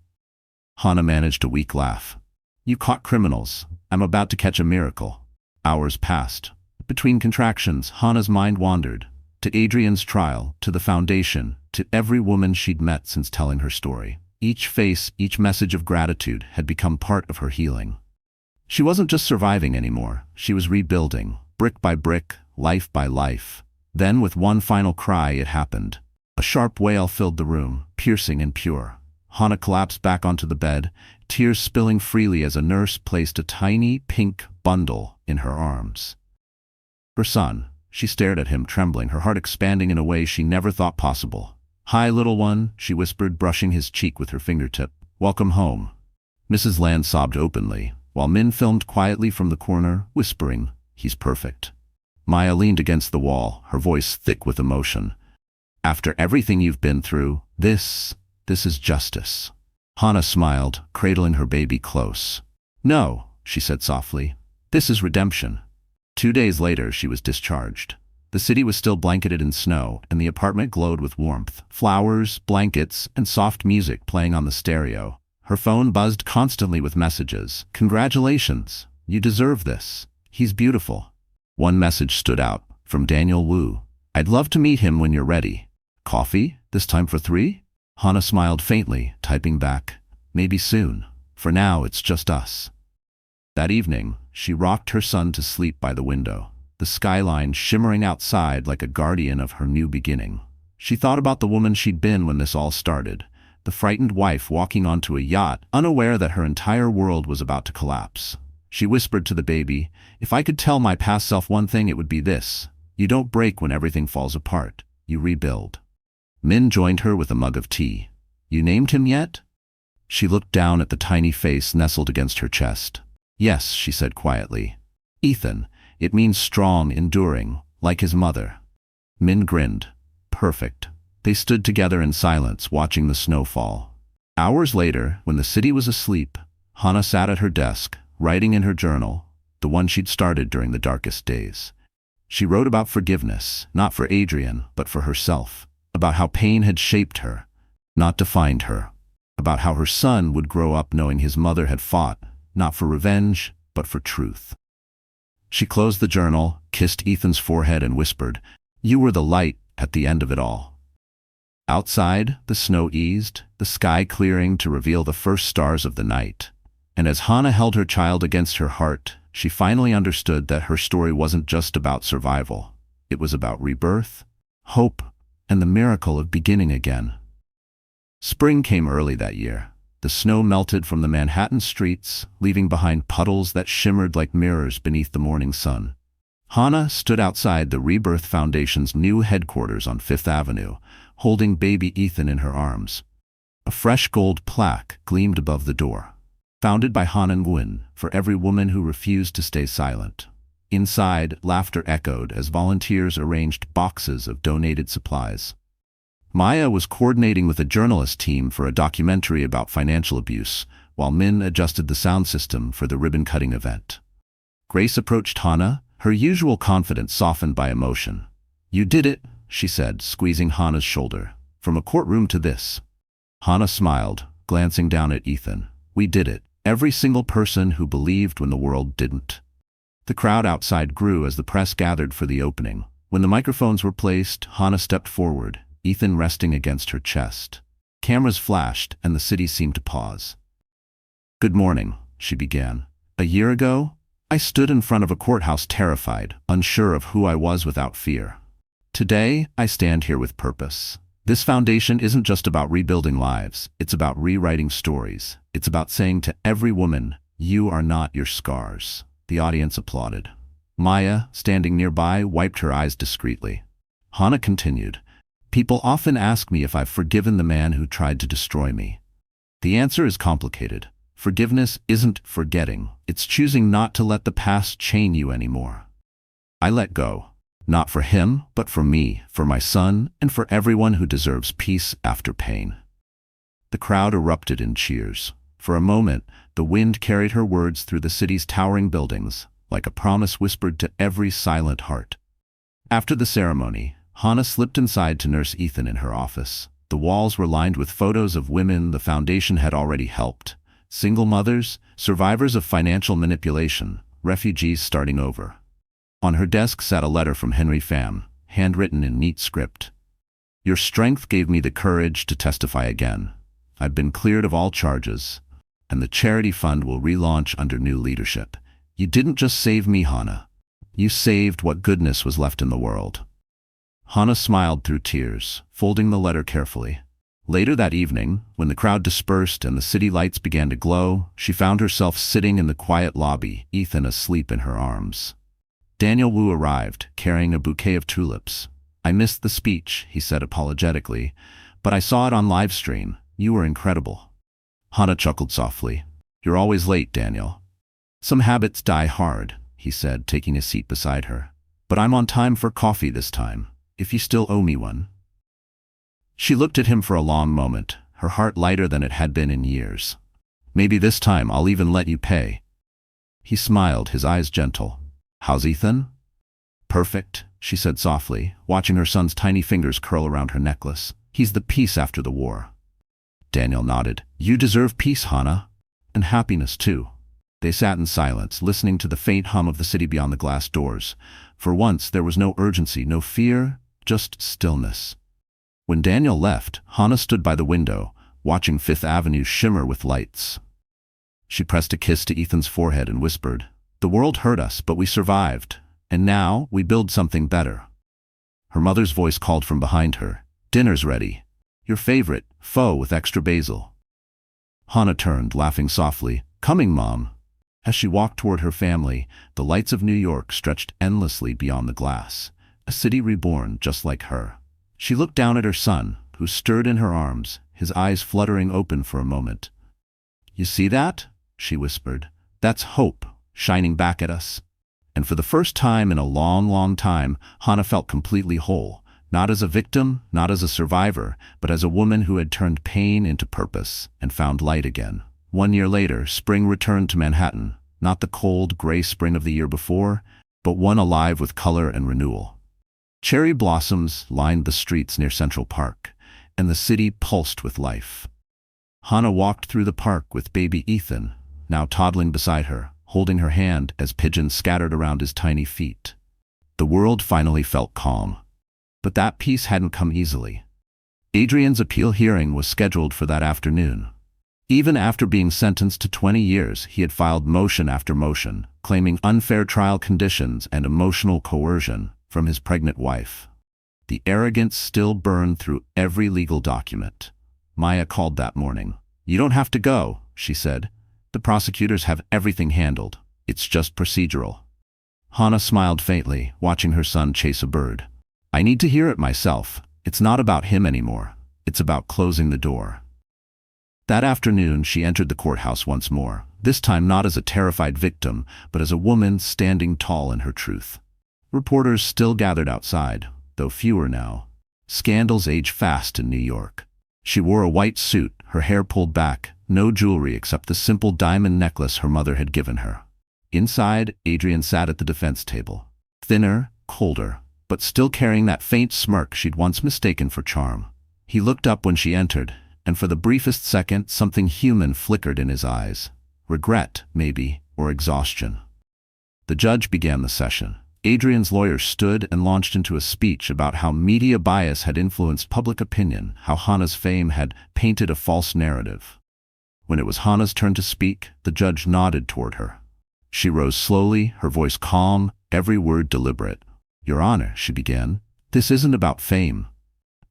Hana managed a weak laugh. You caught criminals. I'm about to catch a miracle. Hours passed. Between contractions, Hana's mind wandered. To Adrian's trial, to the foundation, to every woman she'd met since telling her story. Each face, each message of gratitude had become part of her healing. She wasn't just surviving anymore. She was rebuilding, brick by brick, life by life. Then, with one final cry, it happened. A sharp wail filled the room, piercing and pure. Hana collapsed back onto the bed, tears spilling freely as a nurse placed a tiny, pink bundle in her arms. Her son. She stared at him, trembling, her heart expanding in a way she never thought possible. Hi, little one, she whispered, brushing his cheek with her fingertip. Welcome home. Mrs. Lan sobbed openly, while Min filmed quietly from the corner, whispering, He's perfect. Maya leaned against the wall, her voice thick with emotion. After everything you've been through, this is justice. Hana smiled, cradling her baby close. No, she said softly. This is redemption. 2 days later, she was discharged. The city was still blanketed in snow, and the apartment glowed with warmth. Flowers, blankets, and soft music playing on the stereo. Her phone buzzed constantly with messages. Congratulations. You deserve this. He's beautiful. One message stood out, from Daniel Wu. I'd love to meet him when you're ready. Coffee? This time for 3? Hannah smiled faintly, typing back, "Maybe soon. For now, it's just us." That evening, she rocked her son to sleep by the window, the skyline shimmering outside like a guardian of her new beginning. She thought about the woman she'd been when this all started, the frightened wife walking onto a yacht, unaware that her entire world was about to collapse. She whispered to the baby, "If I could tell my past self one thing, it would be this. You don't break when everything falls apart. You rebuild." Min joined her with a mug of tea. "You named him yet?" She looked down at the tiny face nestled against her chest. "Yes," she said quietly. "Ethan. It means strong, enduring, like his mother." Min grinned. "Perfect." They stood together in silence, watching the snow fall. Hours later, when the city was asleep, Hannah sat at her desk, writing in her journal, the one she'd started during the darkest days. She wrote about forgiveness, not for Adrian, but for herself, about how pain had shaped her, not defined her, about how her son would grow up knowing his mother had fought, not for revenge, but for truth. She closed the journal, kissed Ethan's forehead and whispered, "You were the light at the end of it all." Outside, the snow eased, the sky clearing to reveal the first stars of the night. And as Hannah held her child against her heart, she finally understood that her story wasn't just about survival. It was about rebirth, hope, and the miracle of beginning again. Spring came early that year. The snow melted from the Manhattan streets, leaving behind puddles that shimmered like mirrors beneath the morning sun. Hannah stood outside the Rebirth Foundation's new headquarters on Fifth Avenue, holding baby Ethan in her arms. A fresh gold plaque gleamed above the door. "Founded by Hannah Nguyen, for every woman who refused to stay silent." Inside, laughter echoed as volunteers arranged boxes of donated supplies. Maya was coordinating with a journalist team for a documentary about financial abuse, while Min adjusted the sound system for the ribbon-cutting event. Grace approached Hannah, her usual confidence softened by emotion. "You did it," she said, squeezing Hannah's shoulder. "From a courtroom to this." Hannah smiled, glancing down at Ethan. "We did it. Every single person who believed when the world didn't." The crowd outside grew as the press gathered for the opening. When the microphones were placed, Hannah stepped forward, Ethan resting against her chest. Cameras flashed, and the city seemed to pause. "Good morning," she began. "A year ago, I stood in front of a courthouse terrified, unsure of who I was without fear. Today, I stand here with purpose. This foundation isn't just about rebuilding lives, it's about rewriting stories. It's about saying to every woman, you are not your scars." The audience applauded. Maya, standing nearby, wiped her eyes discreetly. Hannah continued, "People often ask me if I've forgiven the man who tried to destroy me. The answer is complicated. Forgiveness isn't forgetting. It's choosing not to let the past chain you anymore. I let go. Not for him, but for me, for my son, and for everyone who deserves peace after pain." The crowd erupted in cheers. For a moment, the wind carried her words through the city's towering buildings, like a promise whispered to every silent heart. After the ceremony, Hannah slipped inside to nurse Ethan in her office. The walls were lined with photos of women the foundation had already helped. Single mothers, survivors of financial manipulation, refugees starting over. On her desk sat a letter from Henry Pham, handwritten in neat script. "Your strength gave me the courage to testify again. I've been cleared of all charges, and the charity fund will relaunch under new leadership. You didn't just save me, Hannah. You saved what goodness was left in the world." Hannah smiled through tears, folding the letter carefully. Later that evening, when the crowd dispersed and the city lights began to glow, she found herself sitting in the quiet lobby, Ethan asleep in her arms. Daniel Wu arrived, carrying a bouquet of tulips. "I missed the speech," he said apologetically, "but I saw it on live stream. You were incredible." Hannah chuckled softly. "You're always late, Daniel." "Some habits die hard," he said, taking a seat beside her. "But I'm on time for coffee this time, if you still owe me one." She looked at him for a long moment, her heart lighter than it had been in years. "Maybe this time I'll even let you pay." He smiled, his eyes gentle. "How's Ethan?" "Perfect," she said softly, watching her son's tiny fingers curl around her necklace. "He's the peace after the war." Daniel nodded. "You deserve peace, Hannah. And happiness, too." They sat in silence, listening to the faint hum of the city beyond the glass doors. For once, there was no urgency, no fear, just stillness. When Daniel left, Hannah stood by the window, watching Fifth Avenue shimmer with lights. She pressed a kiss to Ethan's forehead and whispered, "The world hurt us, but we survived. And now, we build something better." Her mother's voice called from behind her, "Dinner's ready. Your favorite, pho with extra basil." Hannah turned, laughing softly, "Coming, Mom." As she walked toward her family, the lights of New York stretched endlessly beyond the glass, a city reborn just like her. She looked down at her son, who stirred in her arms, his eyes fluttering open for a moment. "You see that?" she whispered. "That's hope, shining back at us." And for the first time in a long, long time, Hannah felt completely whole, not as a victim, not as a survivor, but as a woman who had turned pain into purpose and found light again. 1 year later, spring returned to Manhattan, not the cold, gray spring of the year before, but one alive with color and renewal. Cherry blossoms lined the streets near Central Park, and the city pulsed with life. Hannah walked through the park with baby Ethan, now toddling beside her, holding her hand as pigeons scattered around his tiny feet. The world finally felt calm. But that peace hadn't come easily. Adrian's appeal hearing was scheduled for that afternoon. Even after being sentenced to 20 years, he had filed motion after motion, claiming unfair trial conditions and emotional coercion from his pregnant wife. The arrogance still burned through every legal document. Maya called that morning. "You don't have to go," she said. "The prosecutors have everything handled. It's just procedural." Hannah smiled faintly, watching her son chase a bird. "I need to hear it myself. It's not about him anymore. It's about closing the door." That afternoon, she entered the courthouse once more, this time not as a terrified victim, but as a woman standing tall in her truth. Reporters still gathered outside, though fewer now. Scandals age fast in New York. She wore a white suit, her hair pulled back, no jewelry except the simple diamond necklace her mother had given her. Inside, Adrian sat at the defense table. Thinner, colder, but still carrying that faint smirk she'd once mistaken for charm. He looked up when she entered, and for the briefest second, something human flickered in his eyes. Regret, maybe, or exhaustion. The judge began the session. Adrian's lawyer stood and launched into a speech about how media bias had influenced public opinion, how Hannah's fame had painted a false narrative. When it was Hannah's turn to speak, the judge nodded toward her. She rose slowly, her voice calm, every word deliberate. "Your Honor," she began, "this isn't about fame.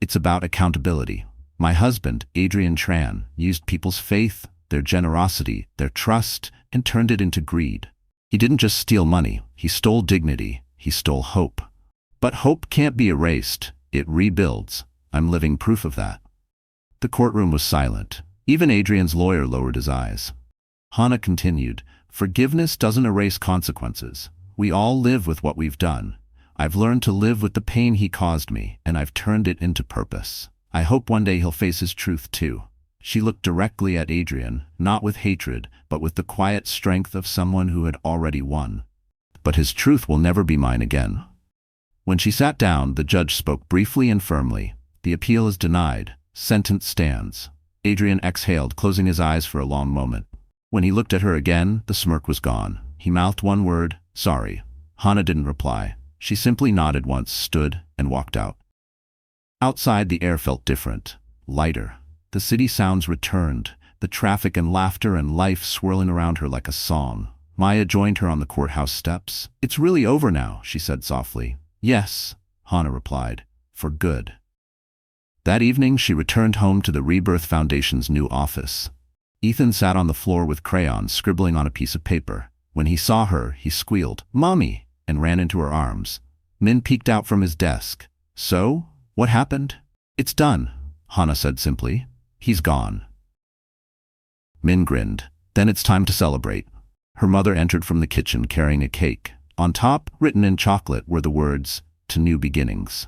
It's about accountability. My husband, Adrian Tran, used people's faith, their generosity, their trust, and turned it into greed. He didn't just steal money, he stole dignity, he stole hope. But hope can't be erased, it rebuilds. I'm living proof of that." The courtroom was silent. Even Adrian's lawyer lowered his eyes. Hannah continued, "Forgiveness doesn't erase consequences. We all live with what we've done. I've learned to live with the pain he caused me, and I've turned it into purpose. I hope one day he'll face his truth too." She looked directly at Adrian, not with hatred, but with the quiet strength of someone who had already won. "But his truth will never be mine again." When she sat down, the judge spoke briefly and firmly. "The appeal is denied. Sentence stands." Adrian exhaled, closing his eyes for a long moment. When he looked at her again, the smirk was gone. He mouthed one word, "Sorry." Hannah didn't reply. She simply nodded once, stood, and walked out. Outside, the air felt different, lighter. The city sounds returned, the traffic and laughter and life swirling around her like a song. Maya joined her on the courthouse steps. "It's really over now," she said softly. "Yes," Hannah replied, "for good." That evening, she returned home to the Rebirth Foundation's new office. Ethan sat on the floor with crayons, scribbling on a piece of paper. When he saw her, he squealed, "Mommy," and ran into her arms. Min peeked out from his desk. "So? What happened?" "It's done," Hannah said simply. "He's gone." Min grinned. "Then it's time to celebrate." Her mother entered from the kitchen carrying a cake. On top, written in chocolate, were the words, "To new beginnings."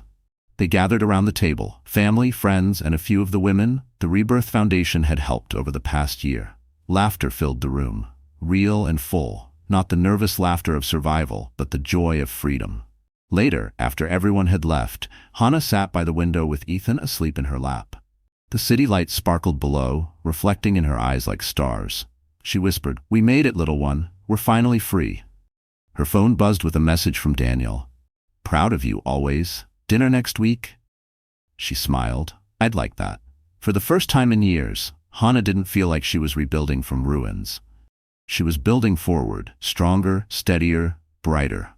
They gathered around the table, family, friends, and a few of the women the Rebirth Foundation had helped over the past year. Laughter filled the room, real and full, not the nervous laughter of survival, but the joy of freedom. Later, after everyone had left, Hannah sat by the window with Ethan asleep in her lap. The city lights sparkled below, reflecting in her eyes like stars. She whispered, "We made it, little one. We're finally free." Her phone buzzed with a message from Daniel. "Proud of you always. Dinner next week?" She smiled. I'd like that. For the first time in years, Hana didn't feel like she was rebuilding from ruins. She was building forward, stronger, steadier, brighter.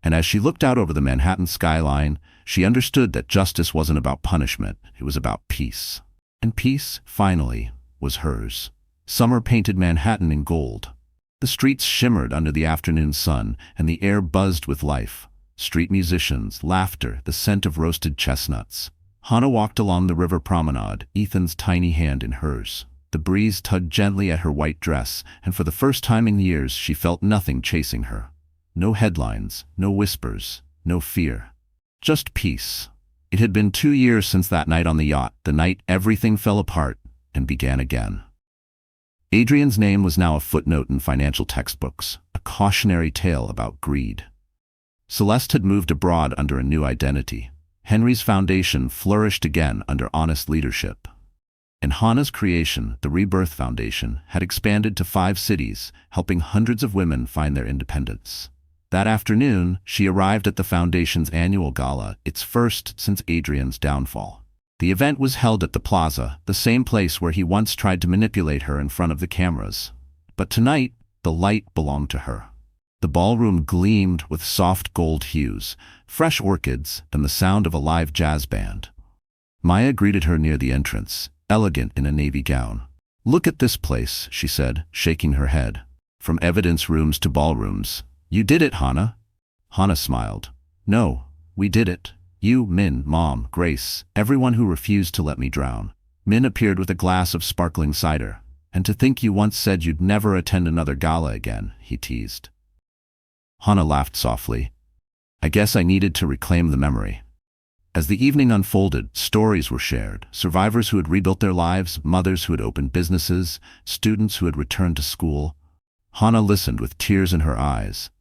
And as she looked out over the Manhattan skyline, she understood that justice wasn't about punishment, it was about peace. And peace, finally, was hers. Summer painted Manhattan in gold. The streets shimmered under the afternoon sun, and the air buzzed with life. Street musicians, laughter, the scent of roasted chestnuts. Hana walked along the river promenade, Ethan's tiny hand in hers. The breeze tugged gently at her white dress, and for the first time in years she felt nothing chasing her. No headlines, no whispers, no fear. Just peace. It had been 2 years since that night on the yacht, the night everything fell apart and began again. Adrian's name was now a footnote in financial textbooks, a cautionary tale about greed. Celeste had moved abroad under a new identity. Henry's foundation flourished again under honest leadership. And Hana's creation, the Rebirth Foundation, had expanded to 5 cities, helping hundreds of women find their independence. That afternoon, she arrived at the foundation's annual gala, its first since Adrian's downfall. The event was held at the plaza, the same place where he once tried to manipulate her in front of the cameras. But tonight, the light belonged to her. The ballroom gleamed with soft gold hues, fresh orchids, and the sound of a live jazz band. Maya greeted her near the entrance, elegant in a navy gown. "Look at this place," she said, shaking her head. "From evidence rooms to ballrooms. You did it, Hana." Hana smiled. "No, we did it. You, Min, Mom, Grace, everyone who refused to let me drown." Min appeared with a glass of sparkling cider. "And to think you once said you'd never attend another gala again," he teased. Hana laughed softly. "I guess I needed to reclaim the memory." As the evening unfolded, stories were shared. Survivors who had rebuilt their lives, mothers who had opened businesses, students who had returned to school. Hana listened with tears in her eyes.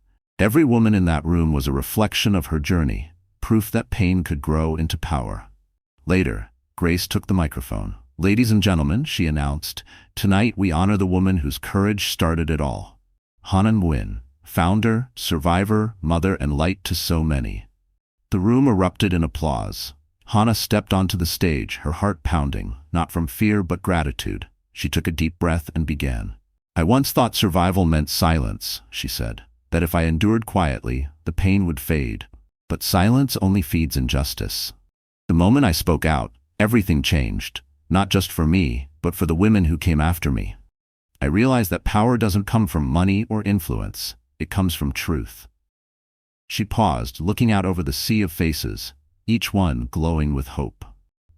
Every woman in that room was a reflection of her journey, proof that pain could grow into power. Later, Grace took the microphone. "Ladies and gentlemen," she announced, "tonight we honor the woman whose courage started it all. Hana Nguyen, founder, survivor, mother, and light to so many." The room erupted in applause. Hana stepped onto the stage, her heart pounding, not from fear but gratitude. She took a deep breath and began. "I once thought survival meant silence," she said, "that if I endured quietly, the pain would fade. But silence only feeds injustice. The moment I spoke out, everything changed, not just for me, but for the women who came after me. I realized that power doesn't come from money or influence, it comes from truth." She paused, looking out over the sea of faces, each one glowing with hope.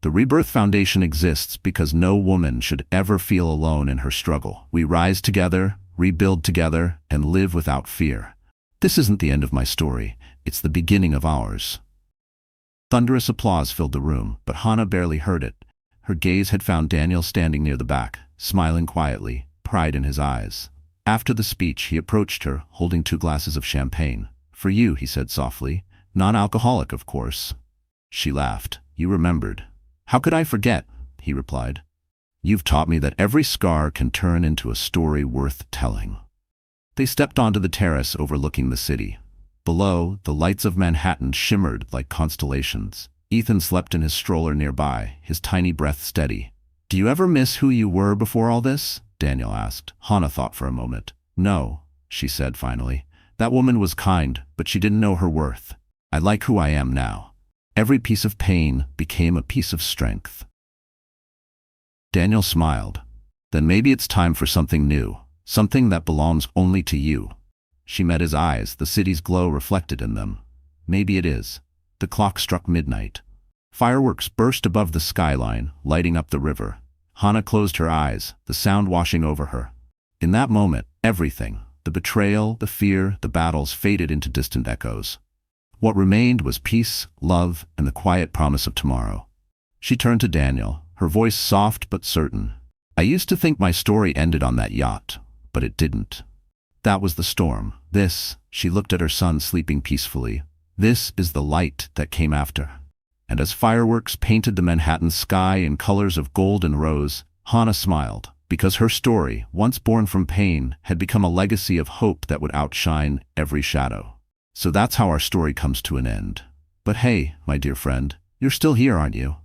The Rebirth Foundation exists because no woman should ever feel alone in her struggle. We rise together, rebuild together, and live without fear. This isn't the end of my story, it's the beginning of ours. Thunderous applause filled the room, but Hana barely heard it. Her gaze had found Daniel standing near the back, smiling quietly, pride in his eyes. After the speech, he approached her, holding 2 glasses of champagne. "For you," he said softly. "Non-alcoholic, of course." She laughed. "You remembered." "How could I forget?" he replied. "You've taught me that every scar can turn into a story worth telling." They stepped onto the terrace overlooking the city. Below, the lights of Manhattan shimmered like constellations. Ethan slept in his stroller nearby, his tiny breath steady. "Do you ever miss who you were before all this?" Daniel asked. Hana thought for a moment. "No," she said finally. "That woman was kind, but she didn't know her worth. I like who I am now. Every piece of pain became a piece of strength." Daniel smiled. "Then maybe it's time for something new, something that belongs only to you." She met his eyes, the city's glow reflected in them. "Maybe it is." The clock struck midnight. Fireworks burst above the skyline, lighting up the river. Hana closed her eyes, the sound washing over her. In that moment, everything, the betrayal, the fear, the battles faded into distant echoes. What remained was peace, love, and the quiet promise of tomorrow. She turned to Daniel, her voice soft but certain. "I used to think my story ended on that yacht, but it didn't. That was the storm. This," she looked at her son sleeping peacefully, "this is the light that came after." And as fireworks painted the Manhattan sky in colors of gold and rose, Hana smiled, because her story, once born from pain, had become a legacy of hope that would outshine every shadow. So that's how our story comes to an end. But hey, my dear friend, you're still here, aren't you?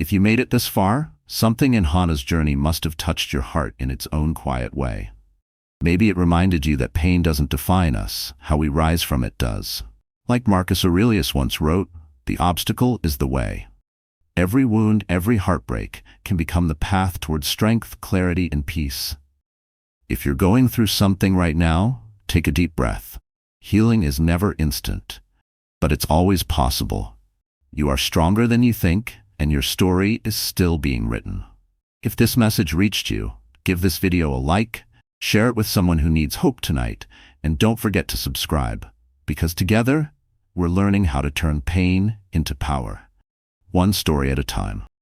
If you made it this far, something in Hannah's journey must have touched your heart in its own quiet way. Maybe it reminded you that pain doesn't define us, how we rise from it does. Like Marcus Aurelius once wrote, the obstacle is the way. Every wound, every heartbreak can become the path towards strength, clarity, and peace. If you're going through something right now, take a deep breath. Healing is never instant, but it's always possible. You are stronger than you think, and your story is still being written. If this message reached you, give this video a like, share it with someone who needs hope tonight, and don't forget to subscribe, because together, we're learning how to turn pain into power, one story at a time.